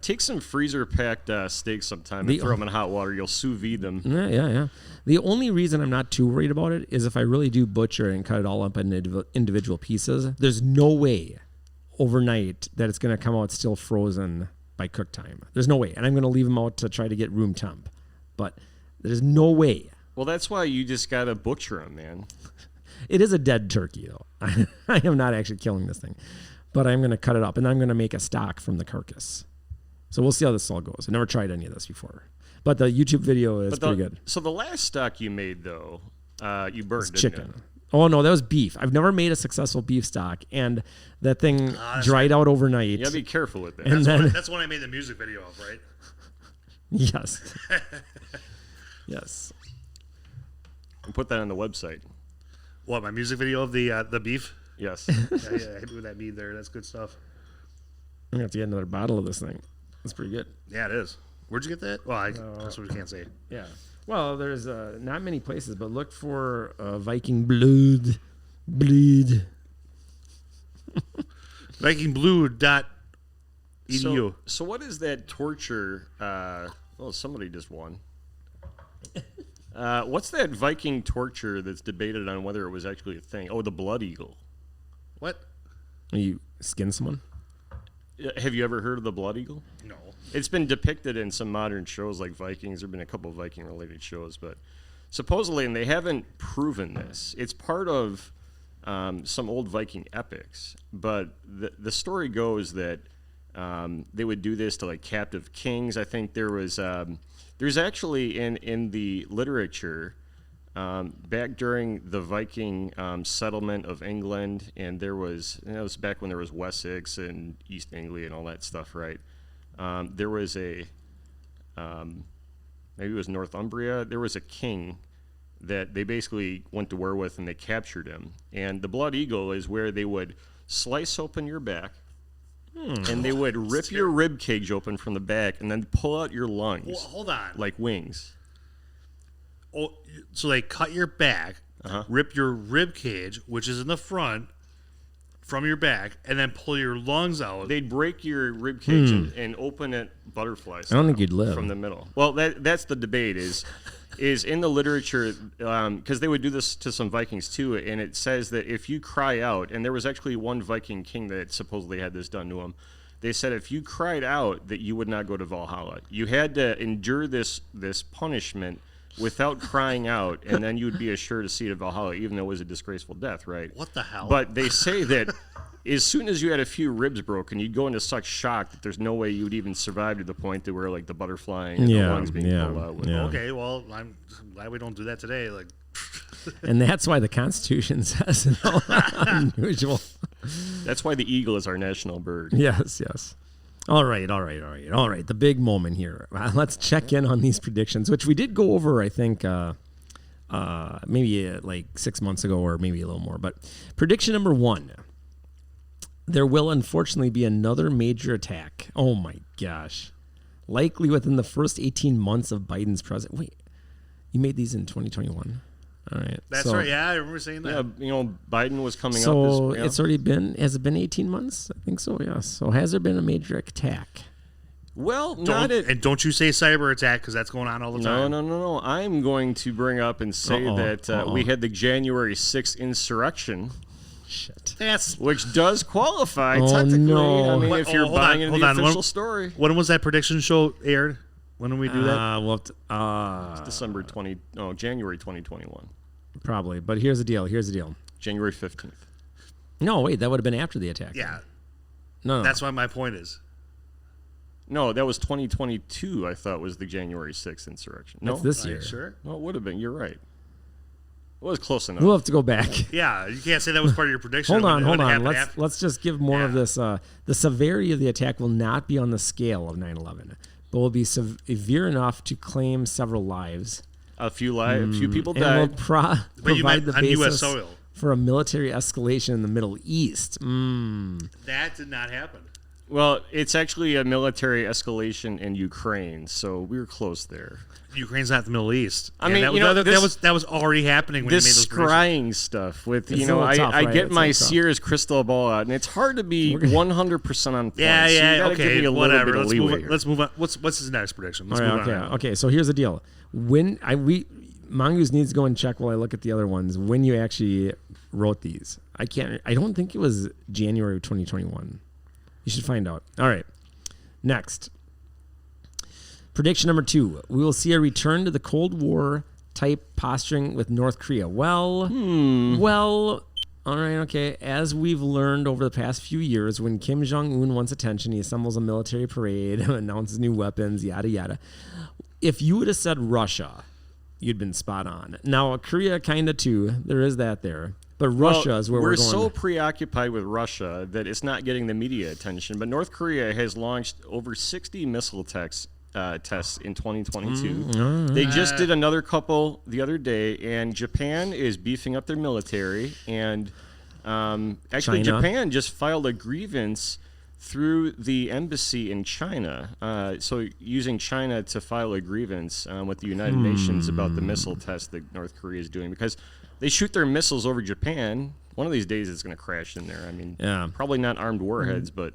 Take some freezer packed steaks sometime and throw them in hot water. You'll sous vide them. Yeah. The only reason I'm not too worried about it is if I really do butcher and cut it all up into individual pieces, there's no way overnight that it's going to come out still frozen by cook time. There's no way. And I'm going to leave them out to try to get room temp. But there's no way. Well, that's why you just got to butcher them, man. It is a dead turkey, though. I am not actually killing this thing. But I'm going to cut it up, and I'm going to make a stock from the carcass. So we'll see how this all goes. I've never tried any of this before. But the YouTube video is pretty good. So the last stock you made, though, you burned, didn't chicken. you? Oh, no, that was beef. I've never made a successful beef stock, and that thing dried out overnight. You got to be careful with that. And that's when I made the music video of, right? Yes. Yes. And put that on the website. What, my music video of the beef? Yes. Yeah, I do that beef there. That's good stuff. I'm going to have to get another bottle of this thing. That's pretty good. Yeah, it is. Where'd you get that? Well, that's what we can't say. Yeah. Well, there's not many places, but look for Viking blood. Bleed. VikingBlue.edu. So what is that torture? Well, somebody just won. What's that Viking torture that's debated on whether it was actually a thing? Oh, the blood eagle. What? You skin someone? Have you ever heard of the blood eagle? No. It's been depicted in some modern shows like Vikings. There have been a couple of Viking-related shows, but supposedly, and they haven't proven this, it's part of some old Viking epics. But the story goes that they would do this to like captive kings. I think there's actually in the literature back during the Viking settlement of England, and it was back when there was Wessex and East Anglia and all that stuff, right? There was maybe it was Northumbria. There was a king that they basically went to war with, and they captured him. And the blood eagle is where they would slice open your back, and they would rip your rib cage open from the back, and then pull out your lungs. Well, hold on. Like wings. Oh, so they cut your back, rip your rib cage, which is in the front, from your back, and then pull your lungs out. They'd break your rib cage and open it butterfly style. I don't think you'd live from the middle. Well, that's the debate is in the literature, because they would do this to some Vikings too, and it says that if you cry out, and there was actually one Viking king that supposedly had this done to him. They said if you cried out that you would not go to Valhalla. You had to endure this punishment without crying out, and then you would be assured a seat of Valhalla, even though it was a disgraceful death, right? What the hell? But they say that as soon as you had a few ribs broken, you'd go into such shock that there's no way you would even survive to the point that where like the butterflying and the lungs being pulled out. Yeah. Okay, well, I'm glad we don't do that today. Like, and that's why the Constitution says unusual. That's why the eagle is our national bird. Yes. All right. The big moment here. Let's check in on these predictions, which we did go over, I think, maybe like 6 months ago or maybe a little more. But prediction number 1, there will unfortunately be another major attack. Oh, my gosh. Likely within the first 18 months of Biden's presidency. Wait, you made these in 2021? All right. That's right. Yeah, I remember saying that. Yeah, Biden was coming up. So it's already been, has it been 18 months? I think so, yes. So has there been a major attack? Well, and don't you say cyber attack, because that's going on all the time. No. I'm going to bring up and say that we had the January 6th insurrection. Shit. Which does qualify technically. No. I mean, if you're buying into the official story. When was that prediction show aired? When did we do that? It's January 2021. Probably, but here's the deal. January 15th. No, wait, that would have been after the attack. Yeah. No. That's what my point is. No, that was 2022, I thought, was the January 6th insurrection. No? That's this year. Sure? Well, it would have been. You're right. It was close enough. We'll have to go back. Yeah, you can't say that was part of your prediction. Hold on. Let's just give more of this. The severity of the attack will not be on the scale of 9/11, but will be severe enough to claim several lives. A few people and died. will provide the on U.S. basis soil for a military escalation in the Middle East. That did not happen. Well, it's actually a military escalation in Ukraine, so we were close there. Ukraine's not the Middle East. I mean, that was already happening when you made this those predictions. scrying stuff with It's you a know, little tough, I right? get It's my a little tough. Sears crystal ball out, and it's hard to be 100% on point. Yeah, so you yeah, gotta okay, give me a little whatever. bit of leeway here. Let's move on. What's his next prediction? Let's All right, move on. okay. So here's the deal. When Mongoose needs to go and check while I look at the other ones when you actually wrote these. I don't think it was January of 2021. You should find out. All right. Next. Prediction number 2. We will see a return to the Cold War type posturing with North Korea. Well, all right, okay. As we've learned over the past few years, when Kim Jong-un wants attention, he assembles a military parade, announces new weapons, yada, yada. If you would have said Russia, you'd been spot on. Now, Korea kind of too. There is that there. But Russia is where we're going. so preoccupied with Russia that it's not getting the media attention. But North Korea has launched over 60 missile tests in 2022. They just did another couple the other day, and Japan is beefing up their military. And actually, China. Japan just filed a grievance through the embassy in China. So using China to file a grievance with the United Nations about the missile test that North Korea is doing, because they shoot their missiles over Japan. One of these days it's going to crash in there. I mean, probably not armed warheads, but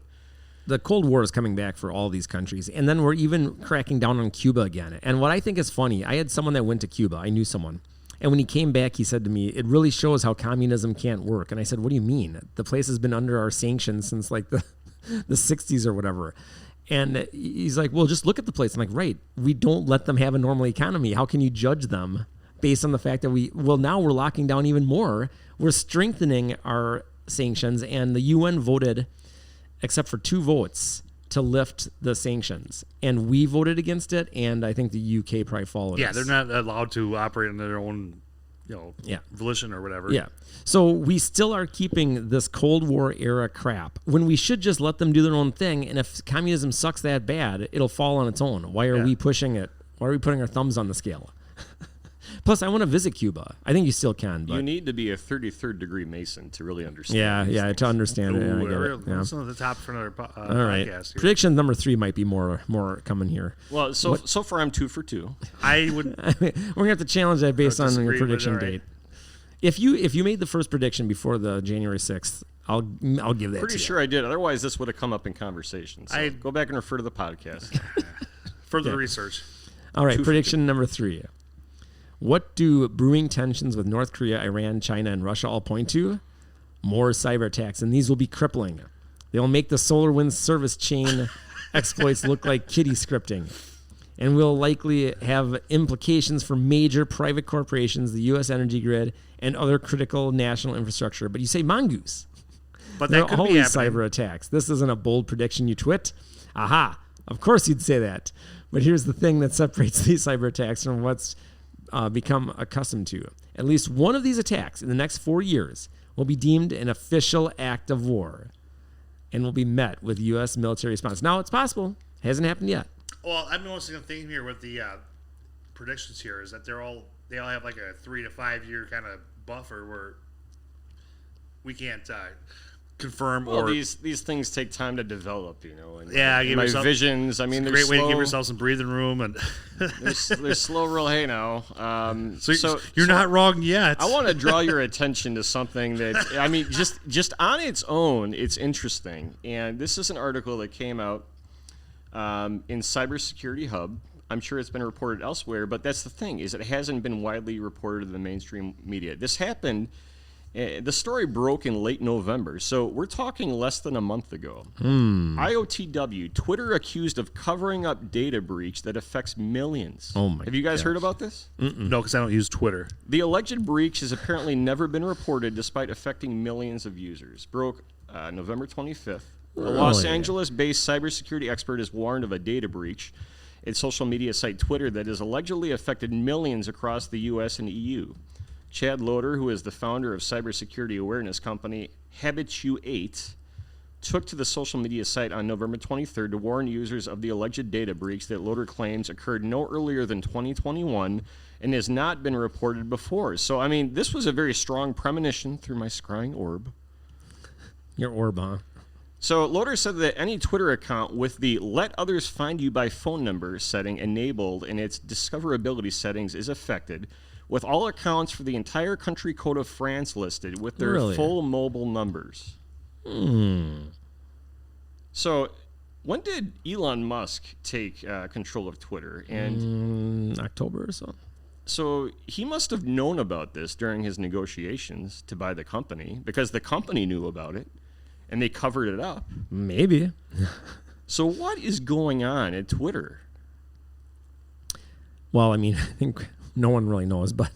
the Cold War is coming back for all these countries. And then we're even cracking down on Cuba again. And what I think is funny, I had someone that went to Cuba. I knew someone. And when he came back, he said to me, it really shows how communism can't work. And I said, what do you mean? The place has been under our sanctions since like the 60s or whatever. And he's like, well, just look at the place. I'm like, right. We don't let them have a normal economy. How can you judge them based on the fact that now we're locking down even more. We're strengthening our sanctions, and the UN voted, except for 2 votes, to lift the sanctions. And we voted against it, and I think the UK probably followed us. Yeah, they're not allowed to operate on their own, volition or whatever. Yeah. So we still are keeping this Cold War era crap when we should just let them do their own thing. And if communism sucks that bad, it'll fall on its own. Why are we pushing it? Why are we putting our thumbs on the scale? Plus, I want to visit Cuba. I think you still can. But you need to be a 33rd degree Mason to really understand. Yeah, to understand it. I get it. Yeah. That's at the top for another All right. podcast here. Prediction number 3 might be more coming here. Well, so far I'm 2 for 2. I would. We're gonna have to challenge that based on your disagree, but prediction all right. date. If you made the first prediction before the January 6th, I'll give that. Pretty to sure I did. Otherwise, this would have come up in conversation. So go back and refer to the podcast. Further research. You. All right. Prediction number 3. What do brewing tensions with North Korea, Iran, China, and Russia all point to? More cyber attacks, and these will be crippling. They will make the SolarWinds service chain exploits look like kiddie scripting, and will likely have implications for major private corporations, the U.S. energy grid, and other critical national infrastructure. But you say Mongoose. But There that are could be always happening. cyber attacks. This isn't a bold prediction, you twit. Aha. Of course you'd say that. But here's the thing that separates these cyber attacks from what's become accustomed to. At least one of these attacks in the next 4 years will be deemed an official act of war and will be met with U.S. military response. Now, it's possible. Hasn't happened yet. Well, I'm noticing a thing here with the predictions here is that they all have like a 3 to 5 year kind of buffer where we can't confirm Well, or these things take time to develop, you know. And give my yourself- visions. I mean, it's a they're great way to slow. give yourself some breathing room and They're slow real hey now. so you're not wrong yet. I want to draw your attention to something that I mean, just on its own, it's interesting. And this is an article that came out in Cybersecurity Hub. I'm sure it's been reported elsewhere, but that's the thing is it hasn't been widely reported in the mainstream media. This happened. The story broke in late November, so we're talking less than a month ago. IOTW, Twitter accused of covering up data breach that affects millions. Oh my Have you guys heard about this? No, because I don't use Twitter. The alleged breach has apparently never been reported despite affecting millions of users. Broke November 25th. A Los Angeles-based cybersecurity expert is warned of a data breach at social media site Twitter that has allegedly affected millions across the U.S. and EU. Chad Loader, who is the founder of cybersecurity awareness company Habituate, took to the social media site on November 23rd to warn users of the alleged data breach that Loader claims occurred no earlier than 2021 and has not been reported before. So, I mean, this was a very strong premonition through my scrying orb. Your orb, huh? So Loader said that any Twitter account with the "Let Others Find You by Phone Number" setting enabled in its discoverability settings is affected, with all accounts for the entire country code of France listed with their Really? full mobile numbers. So, when did Elon Musk take control of Twitter? And October or so. so he must have known about this during his negotiations to buy the company, because the company knew about it and they covered it up. Maybe. So what is going on at Twitter? Well, I mean, I think no one really knows, but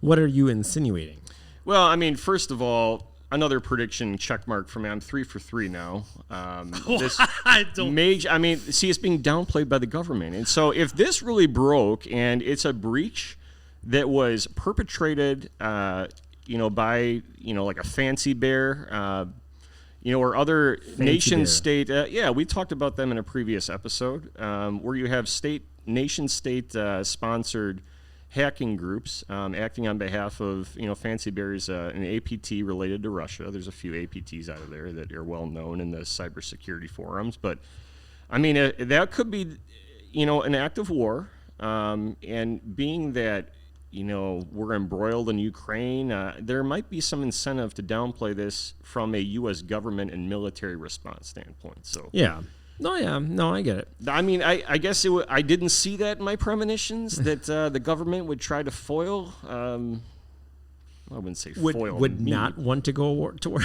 what are you insinuating? Well, I mean, first of all, another prediction check mark for me. I'm 3 for 3 now. This I don't. major, I mean, see, it's being downplayed by the government. And so if this really broke and it's a breach that was perpetrated, by, like a fancy bear, or other nation bear. state. We talked about them in a previous episode, where you have nation state sponsored hacking groups acting on behalf of Fancy Bears, an APT related to Russia. There's a few APTs out of there that are well known in the cybersecurity forums, but I mean that could be an act of war, and being that we're embroiled in Ukraine, there might be some incentive to downplay this from a U.S. government and military response standpoint. So Yeah. No, I get it. I mean, I guess I didn't see that in my premonitions that the government would try to foil. I wouldn't say foil. Would me. not want to go to war.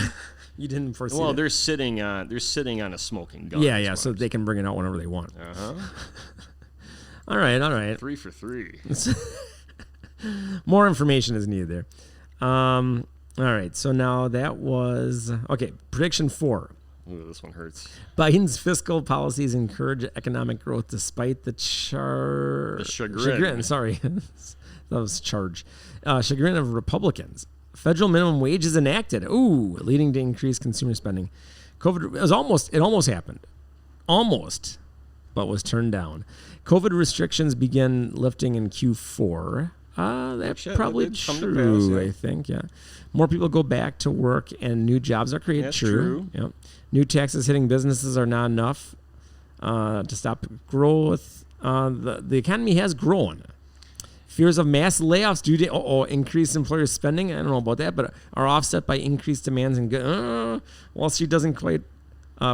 You didn't foresee Well, that? they're sitting on a smoking gun. Yeah, is so what they can bring it out whenever they want. I'm saying. All right. 3 for 3. More information is needed there. All right, so now that was prediction 4. Ooh, this one hurts. Biden's fiscal policies encourage economic growth despite the chagrin. Sorry, that was charge. Chagrin of Republicans. Federal minimum wage is enacted. Ooh, leading to increased consumer spending. It almost happened, but was turned down. COVID restrictions begin lifting in Q4. That's Yeah, probably that did come to true. pass, yeah. I think, yeah. More people go back to work and new jobs are created. That's true. Yep. New taxes hitting businesses are not enough to stop growth. The economy has grown. Fears of mass layoffs due to increased employer spending, I don't know about that, but are offset by increased demands and Wall Street doesn't quite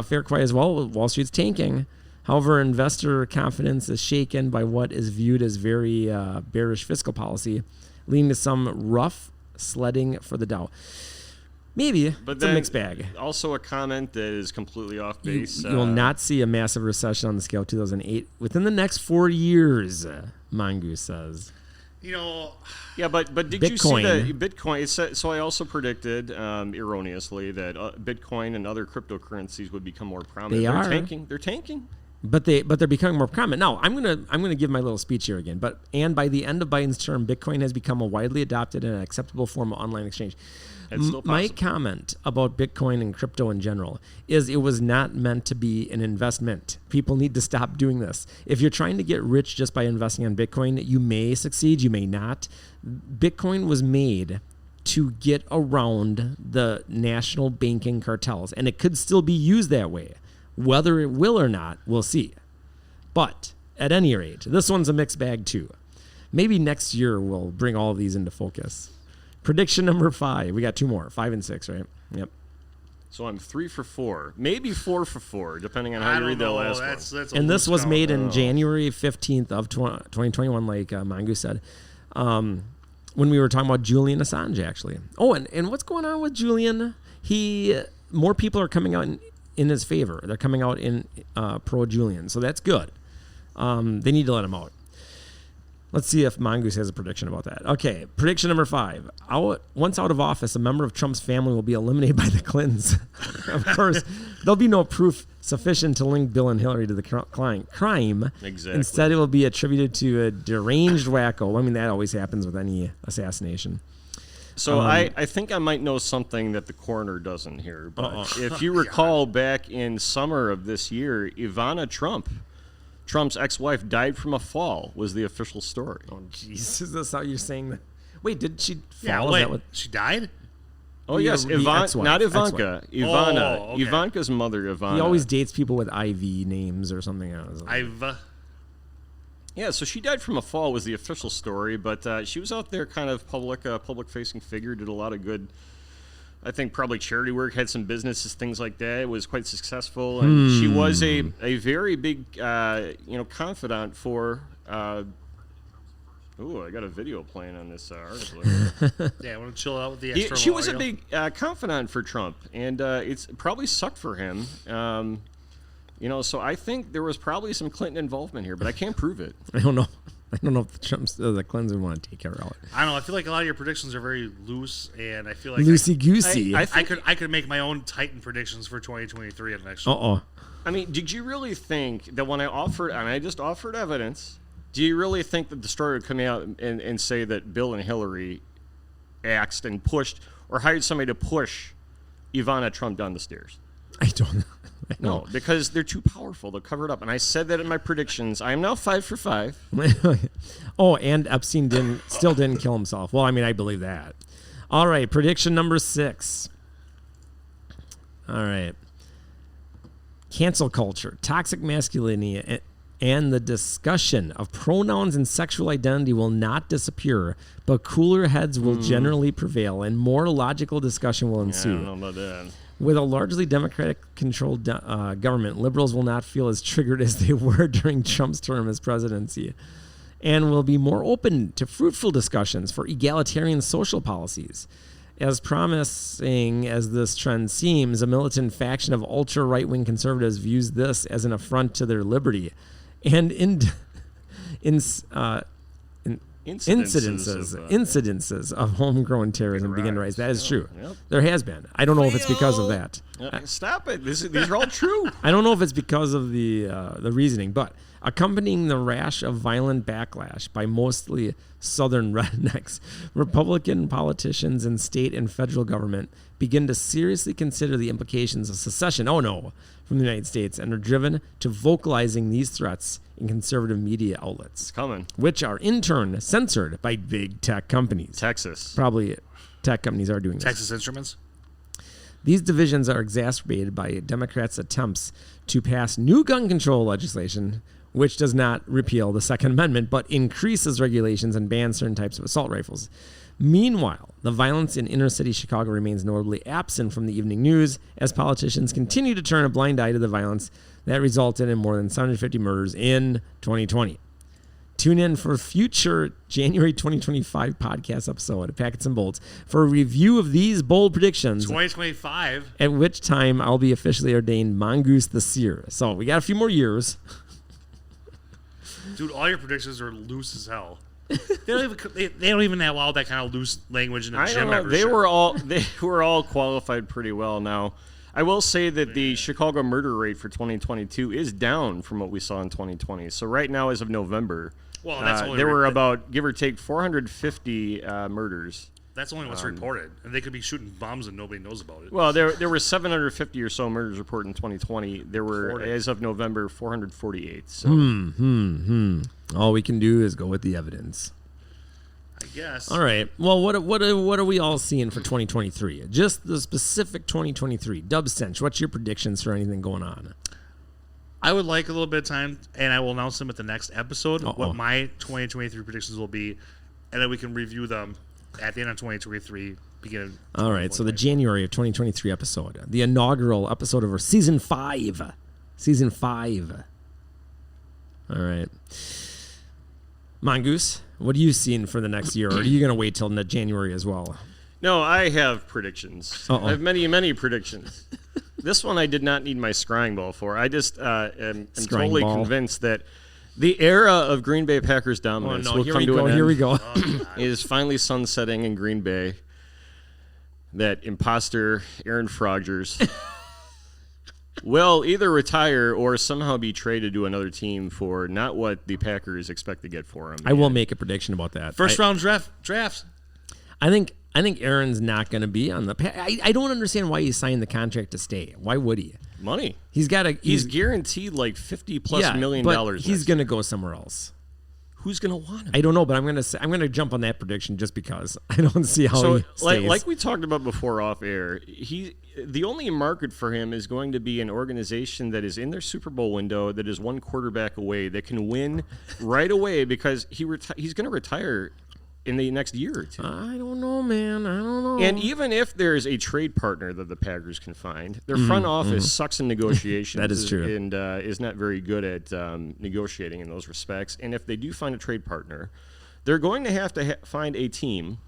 fare quite as well. Wall Street's tanking. However, investor confidence is shaken by what is viewed as very bearish fiscal policy, leading to some rough sledding for the Dow. Maybe, But it's a then mixed bag. Also, a comment that is completely off base. You will not see a massive recession on the scale of 2008 within the next 4 years, Mongoose says. Yeah, but did you see Bitcoin. that Bitcoin? So I also predicted erroneously that Bitcoin and other cryptocurrencies would become more prominent. They're tanking. They're tanking. But they're becoming more prominent. Now, I'm gonna give my little speech here again. But by the end of Biden's term, Bitcoin has become a widely adopted and acceptable form of online exchange. It's still My possible. comment about Bitcoin and crypto in general is it was not meant to be an investment. People need to stop doing this. If you're trying to get rich just by investing on Bitcoin, you may succeed, you may not. Bitcoin was made to get around the national banking cartels, and it could still be used that way. Whether it will or not, we'll see. But at any rate, this one's a mixed bag too. Maybe next year we'll bring all of these into focus. Prediction number 5. We got 2 more, 5 and 6, right? Yep. So I'm 3 for 4, maybe 4 for 4, depending on how I you don't read that know. last That's one. a And this loose was count. made in January 15th of 2021, like Mongoose said, when we were talking about Julian Assange, actually. Oh, and what's going on with Julian? More people are coming out in his favor. They're coming out in pro-Julian, so that's good. They need to let him out. Let's see if Mongoose has a prediction about that. Okay, prediction number 5. Once out of office, a member of Trump's family will be eliminated by the Clintons. Of course, there'll be no proof sufficient to link Bill and Hillary to the crime. Exactly. Instead, it will be attributed to a deranged wacko. I mean, that always happens with any assassination. So I think I might know something that the coroner doesn't hear. But if you recall, back in summer of this year, Ivana Trump's ex-wife, died from a fall, was the official story. Oh, jeez. Is this how you're saying that? Wait, did she fall? Yeah, Is wait. that what- She died? Oh yes, the Ivan, not ex-wife. Ivanka. Ivana. Oh, okay. Ivanka's mother, Ivana. He always dates people with IV names or something else. Yeah, so she died from a fall was the official story, but she was out there kind of public-facing figure, did a lot of good, I think probably charity work, had some businesses, things like that. Was quite successful, and she was a very big, confidant for. Ooh, I got a video playing on this article. Yeah, I want to chill out with the external She was a audio. big confidant for Trump, and it's probably sucked for him. So I think there was probably some Clinton involvement here, but I can't prove it. I don't know. I don't know if the Clintons would want to take care of it. I don't know. I feel like a lot of your predictions are very loose, and I feel like Loosey goosey. I I could make my own Titan predictions for 2023 and next year. I mean, did you really think that when I offered, and I just offered evidence, do you really think that the story would come out and say that Bill and Hillary axed and pushed or hired somebody to push Ivana Trump down the stairs? I don't know. No, because they're too powerful. They'll cover it up. And I said that in my predictions. I am now 5 for 5. And Epstein still didn't kill himself. Well, I mean, I believe that. All right, prediction number 6. All right. Cancel culture, toxic masculinity, and the discussion of pronouns and sexual identity will not disappear, but cooler heads will generally prevail, and more logical discussion will ensue. I don't know about that. With a largely Democratic-controlled government, liberals will not feel as triggered as they were during Trump's term as presidency, and will be more open to fruitful discussions for egalitarian social policies. As promising as this trend seems, a militant faction of ultra-right-wing conservatives views this as an affront to their liberty, and incidences of homegrown terrorism begin to rise. That is true. Yep. There has been. I don't know if it's because of that. Stop it. These are all true. I don't know if it's because of the reasoning, but accompanying the rash of violent backlash by mostly Southern rednecks, Republican politicians and state and federal government begin to seriously consider the implications of secession, from the United States, and are driven to vocalizing these threats in conservative media outlets. It's coming. Which are in turn censored by big tech companies. Texas. Probably tech companies are doing this. Texas Instruments. These divisions are exacerbated by Democrats' attempts to pass new gun control legislation, which does not repeal the Second Amendment, but increases regulations and bans certain types of assault rifles. Meanwhile, the violence in inner-city Chicago remains notably absent from the evening news as politicians continue to turn a blind eye to the violence that resulted in more than 750 murders in 2020. Tune in for future January 2025 podcast episode of Packets and Bolts for a review of these bold predictions. 2025. At which time I'll be officially ordained Mongoose the Seer. So we got a few more years. Dude, all your predictions are loose as hell. They don't even allow that kind of loose language in the gym membership. They were all qualified pretty well. Now, I will say that the Chicago murder rate for 2022 is down from what we saw in 2020. So right now, as of November, there were about, give or take, 450 murders. That's only what's reported, and they could be shooting bombs and nobody knows about it. Well, there were 750 or so murders reported in 2020. There were, as of November, 448. So. All we can do is go with the evidence. I guess. All right. Well, what are we all seeing for 2023? Just the specific 2023. Dub Stench, what's your predictions for anything going on? I would like a little bit of time, and I will announce them at the next episode, what my 2023 predictions will be, and then we can review them at the end of 2023. All right. So the January of 2023 episode, the inaugural episode of our season 5. Season 5. All right. Mongoose, what are you seeing for the next year? Or are you going to wait till January as well? No, I have predictions. I have many, many predictions. This one I did not need my scrying ball for. I just am totally convinced that the era of Green Bay Packers dominance will come to an end. Here we go. Is finally sunsetting in Green Bay. That imposter Aaron Rodgers will either retire or somehow be traded to another team for not what the Packers expect to get for him. I will make a prediction about that. First round draft. I think Aaron's not going to be on the. I don't understand why he signed the contract to stay. Why would he? Money. He's got He's guaranteed like $50+ million. He's going to go somewhere else. who's going to want him? I don't know, but I'm gonna jump on that prediction just because I don't see how he stays. like we talked about before off air, the only market for him is going to be an organization that is in their Super Bowl window, that is one quarterback away, that can win right away, because he's going to retire in the next year or two. I don't know, man. I don't know. And even if there's a trade partner that the Packers can find, their front office sucks in negotiations. That is true. And is not very good at negotiating in those respects. And if they do find a trade partner, they're going to have to find a team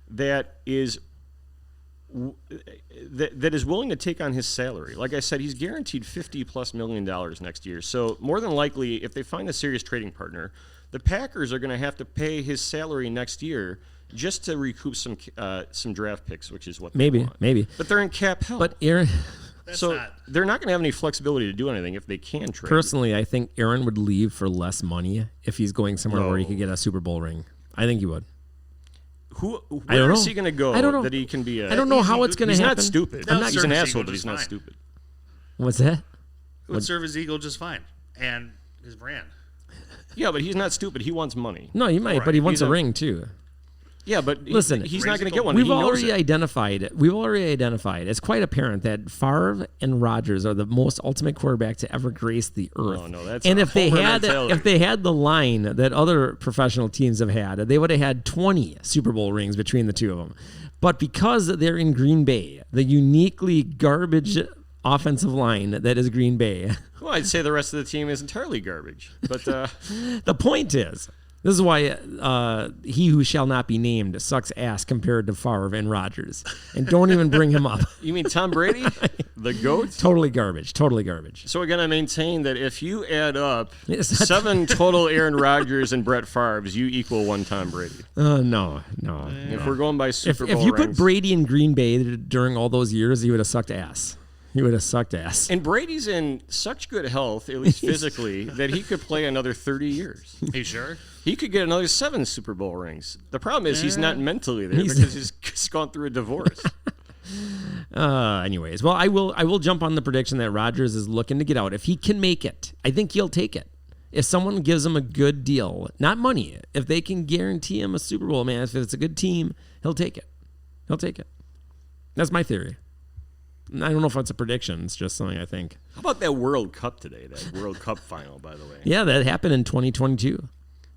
that is that is willing to take on his salary. Like I said, he's guaranteed $50+ million next year. So more than likely, if they find a serious trading partner, the Packers are going to have to pay his salary next year just to recoup some draft picks, which is what they want. Maybe. But they're in cap hell. But Aaron, they're not going to have any flexibility to do anything if they can trade. personally, I think Aaron would leave for less money if he's going somewhere where he could get a Super Bowl ring. I think he would. Where is he going to go? I don't know. That he can be. I don't know how it's going to He's happen. not stupid. No, He's an Service asshole, Eagle but he's just not fine. stupid. What's that? It would serve his ego just fine, and his brand. Yeah, but he's not stupid. He wants money. No, he might, but he wants a ring too. Yeah, but Listen, he's not going to get one. We've He knows already it. identified. It's quite apparent that Favre and Rodgers are the most ultimate quarterback to ever grace the earth. Oh, no, that's and a if they homer had mentality. the line that other professional teams have had, they would have had 20 Super Bowl rings between the two of them. But because they're in Green Bay, the uniquely garbage offensive line that is Green Bay. Well, I'd say the rest of the team is entirely garbage. But The point is, this is why he who shall not be named sucks ass compared to Favre and Rodgers. And don't even bring him up. you mean Tom Brady, the GOAT? Totally garbage. Tottle garbage. So we're going to maintain that if you add up It's not- 7 total Aaron Rodgers and Brett Favre's, you equal 1 Tom Brady. No. If we're going by Super If Bowl you put rings. Brady in Green Bay during all those years, he would have sucked ass. He would have sucked ass. And Brady's in such good health, at least physically, that he could play another 30 years. Are you sure? He could get another 7 Super Bowl rings. The problem is he's not mentally there because he's gone through a divorce. Anyways, well, I will jump on the prediction that Rodgers is looking to get out. If he can make it, I think he'll take it. If someone gives him a good deal, not money, if they can guarantee him a Super Bowl, man, if it's a good team, he'll take it. He'll take it. That's my theory. I don't know if it's a prediction. It's just something I think. How about that World Cup today, that World Cup final, by the way? Yeah, that happened in 2022.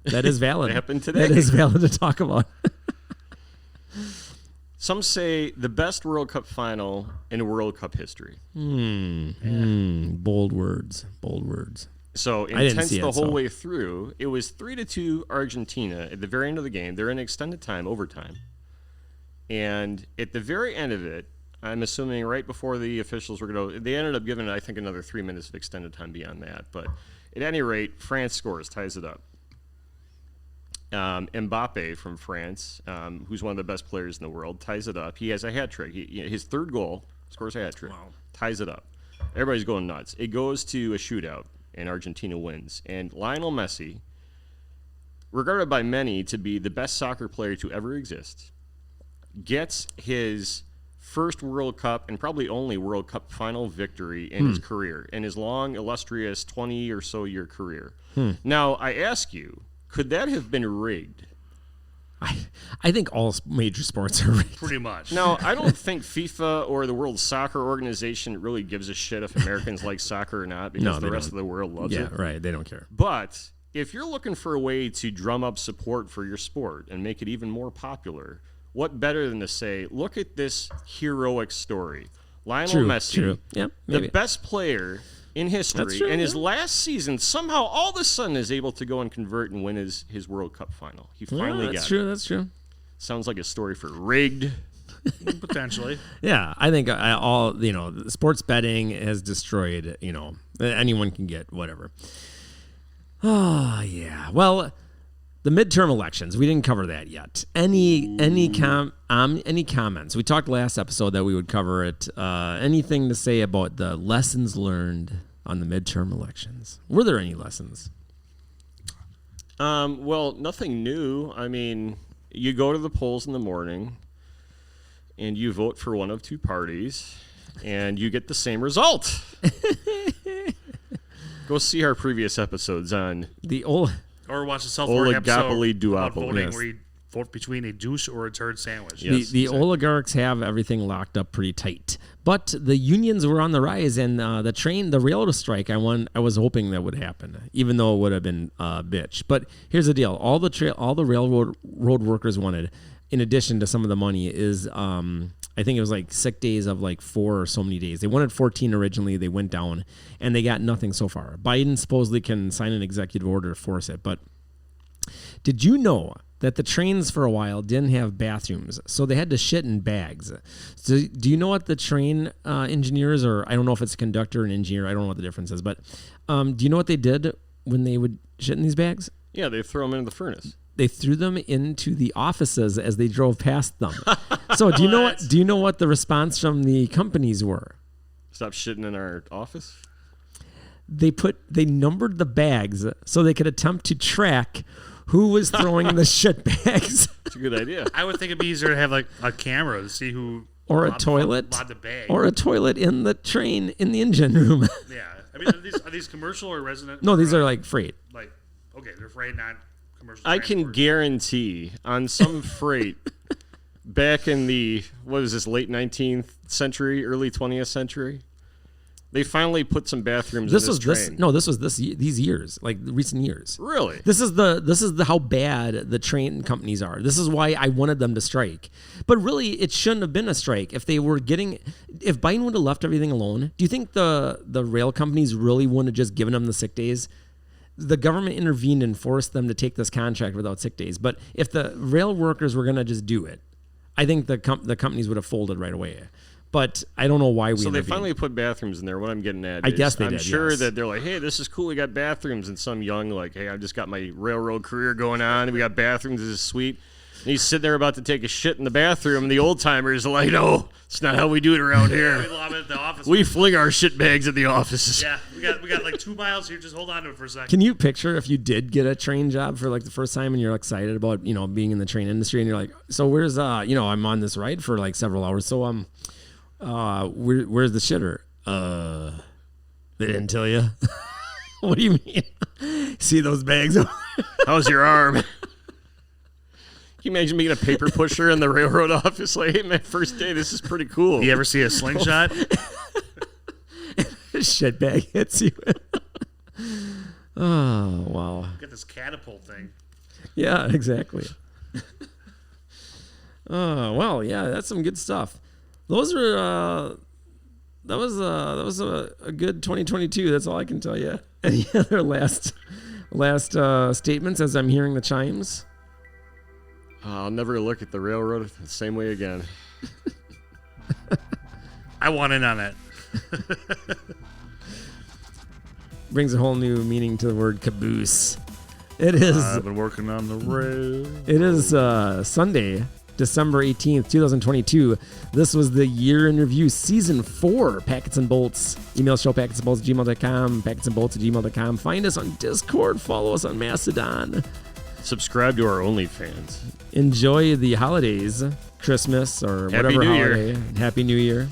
That is valid. It happened today. That is valid to talk about. Some say the best World Cup final in World Cup history. Bold words. Bold words. So I didn't intense see it, the whole so. way through. It was 3-2 Argentina at the very end of the game. They're in extended time, overtime. And at the very end of it, I'm assuming right before the officials were going to, they ended up giving it, I think, another 3 minutes of extended time beyond that. But at any rate, France scores, ties it up. Mbappe from France, who's one of the best players in the world, ties it up. He has a hat trick. His third goal, scores a hat trick, ties it up. Everybody's going nuts. It goes to a shootout, and Argentina wins. And Lionel Messi, regarded by many to be the best soccer player to ever exist, gets his first World Cup and probably only World Cup final victory in his career, in his long, illustrious 20 or so year career. Now, I ask you, could that have been rigged? I think all major sports are rigged. Pretty much. Now, I don't think FIFA or the World Soccer Organization really gives a shit if Americans like soccer or not, because No, the they rest don't. of the world loves Yeah, it. right. They don't care. But if you're looking for a way to drum up support for your sport and make it even more popular, what better than to say, look at this heroic story. Lionel Messi, True. Yeah, maybe. the best player in history, That's true, and his yeah. last season somehow all of a sudden is able to go and convert and win his World Cup final. He finally got that's it. true. That's true. Sounds like a story for rigged. Potentially. Yeah, I think sports betting has destroyed. Anyone can get whatever. Oh yeah. Well, the midterm elections. We didn't cover that yet. Any comments? We talked last episode that we would cover it. Anything to say about the lessons learned on the midterm elections? Were there any lessons? Well, nothing new. I mean, you go to the polls in the morning and you vote for one of two parties and you get the same result. Go see our previous episodes on The old Or watch the South Park episode Oligopoly about duopoly. voting Yes. where you vote between a douche or a turd sandwich. Yes. The oligarchs have everything locked up pretty tight, but the unions were on the rise, and the railroad strike. I was hoping that would happen, even though it would have been a bitch. But here's the deal: all the railroad workers wanted, in addition to some of the money, is I think it was like sick days of like 4 or so many days. They wanted 14 originally. They went down, and they got nothing so far. Biden supposedly can sign an executive order to force it, but did you know that the trains for a while didn't have bathrooms, so they had to shit in bags? So do you know what the train engineers, or I don't know if it's a conductor or an engineer, I don't know what the difference is, but do you know what they did when they would shit in these bags? Yeah, they throw them into the furnace. They threw them into the offices as they drove past them. So do you know what the response from the companies were? Stop shitting in our office? They numbered the bags so they could attempt to track who was throwing the shit bags. It's a good idea. I would think it'd be easier to have like a camera to see who Or a lobbed toilet. the bag. Or a toilet in the train, in the engine room. Yeah, I mean, are these commercial or resident? No, these are like freight. like okay, they're freight, not commercial. I can transport. guarantee on some freight back in the, what is this, late 19th century, early 20th century, they finally put some bathrooms in this train. These years, like recent years. Really? This is the how bad the train companies are. This is why I wanted them to strike. But really, it shouldn't have been a strike. If Biden would have left everything alone, do you think the rail companies really wouldn't have just given them the sick days? The government intervened and forced them to take this contract without sick days. But if the rail workers were going to just do it, I think the companies would have folded right away. But I don't know why we. So they intervened. finally put bathrooms in there. What I'm getting at, I guess they I'm did, sure yes. that they're like, hey, this is cool. We got bathrooms, and some young like, hey, I just got my railroad career going on. We got bathrooms. This is sweet. And he's sitting there about to take a shit in the bathroom, and the old timers are like, no, it's not how we do it around We here. lob it at the office. We fling our shit bags at the offices. Yeah, we got like 2 miles here. Just hold on to it for a second. Can you picture if you did get a train job for like the first time and you're excited about, being in the train industry, and you're like, so where's I'm on this ride for like several hours. So where's the shitter? They didn't tell you. What do you mean? See those bags? How's your arm? Can you imagine being a paper pusher in the railroad office? Like, hey, man, first day, this is pretty cool. You ever see a slingshot? Shit bag hits you. Oh, wow. Get this catapult thing. Yeah, exactly. Oh, well, yeah, that's some good stuff. Those are that was a good 2022. That's all I can tell you. Any other last statements as I'm hearing the chimes? I'll never look at the railroad the same way again. I want in on it. Brings a whole new meaning to the word caboose. It is. I've been working on the rail. It is Sunday, December 18th, 2022. This was the Year in Review, Season 4, Packets and Bolts. Email show packetsandbolts@gmail.com, packetsandbolts@gmail.com. Find us on Discord. Follow us on Mastodon. Subscribe to our OnlyFans. Enjoy the holidays, Christmas, or Happy whatever New Year. holiday. Happy New Year.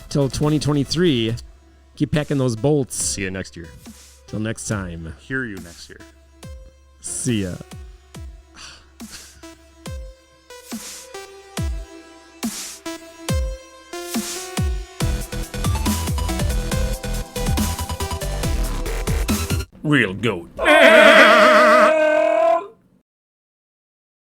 Till 2023, keep packing those bolts. See you next year. Till next time. Hear you next year. See ya. Real goat.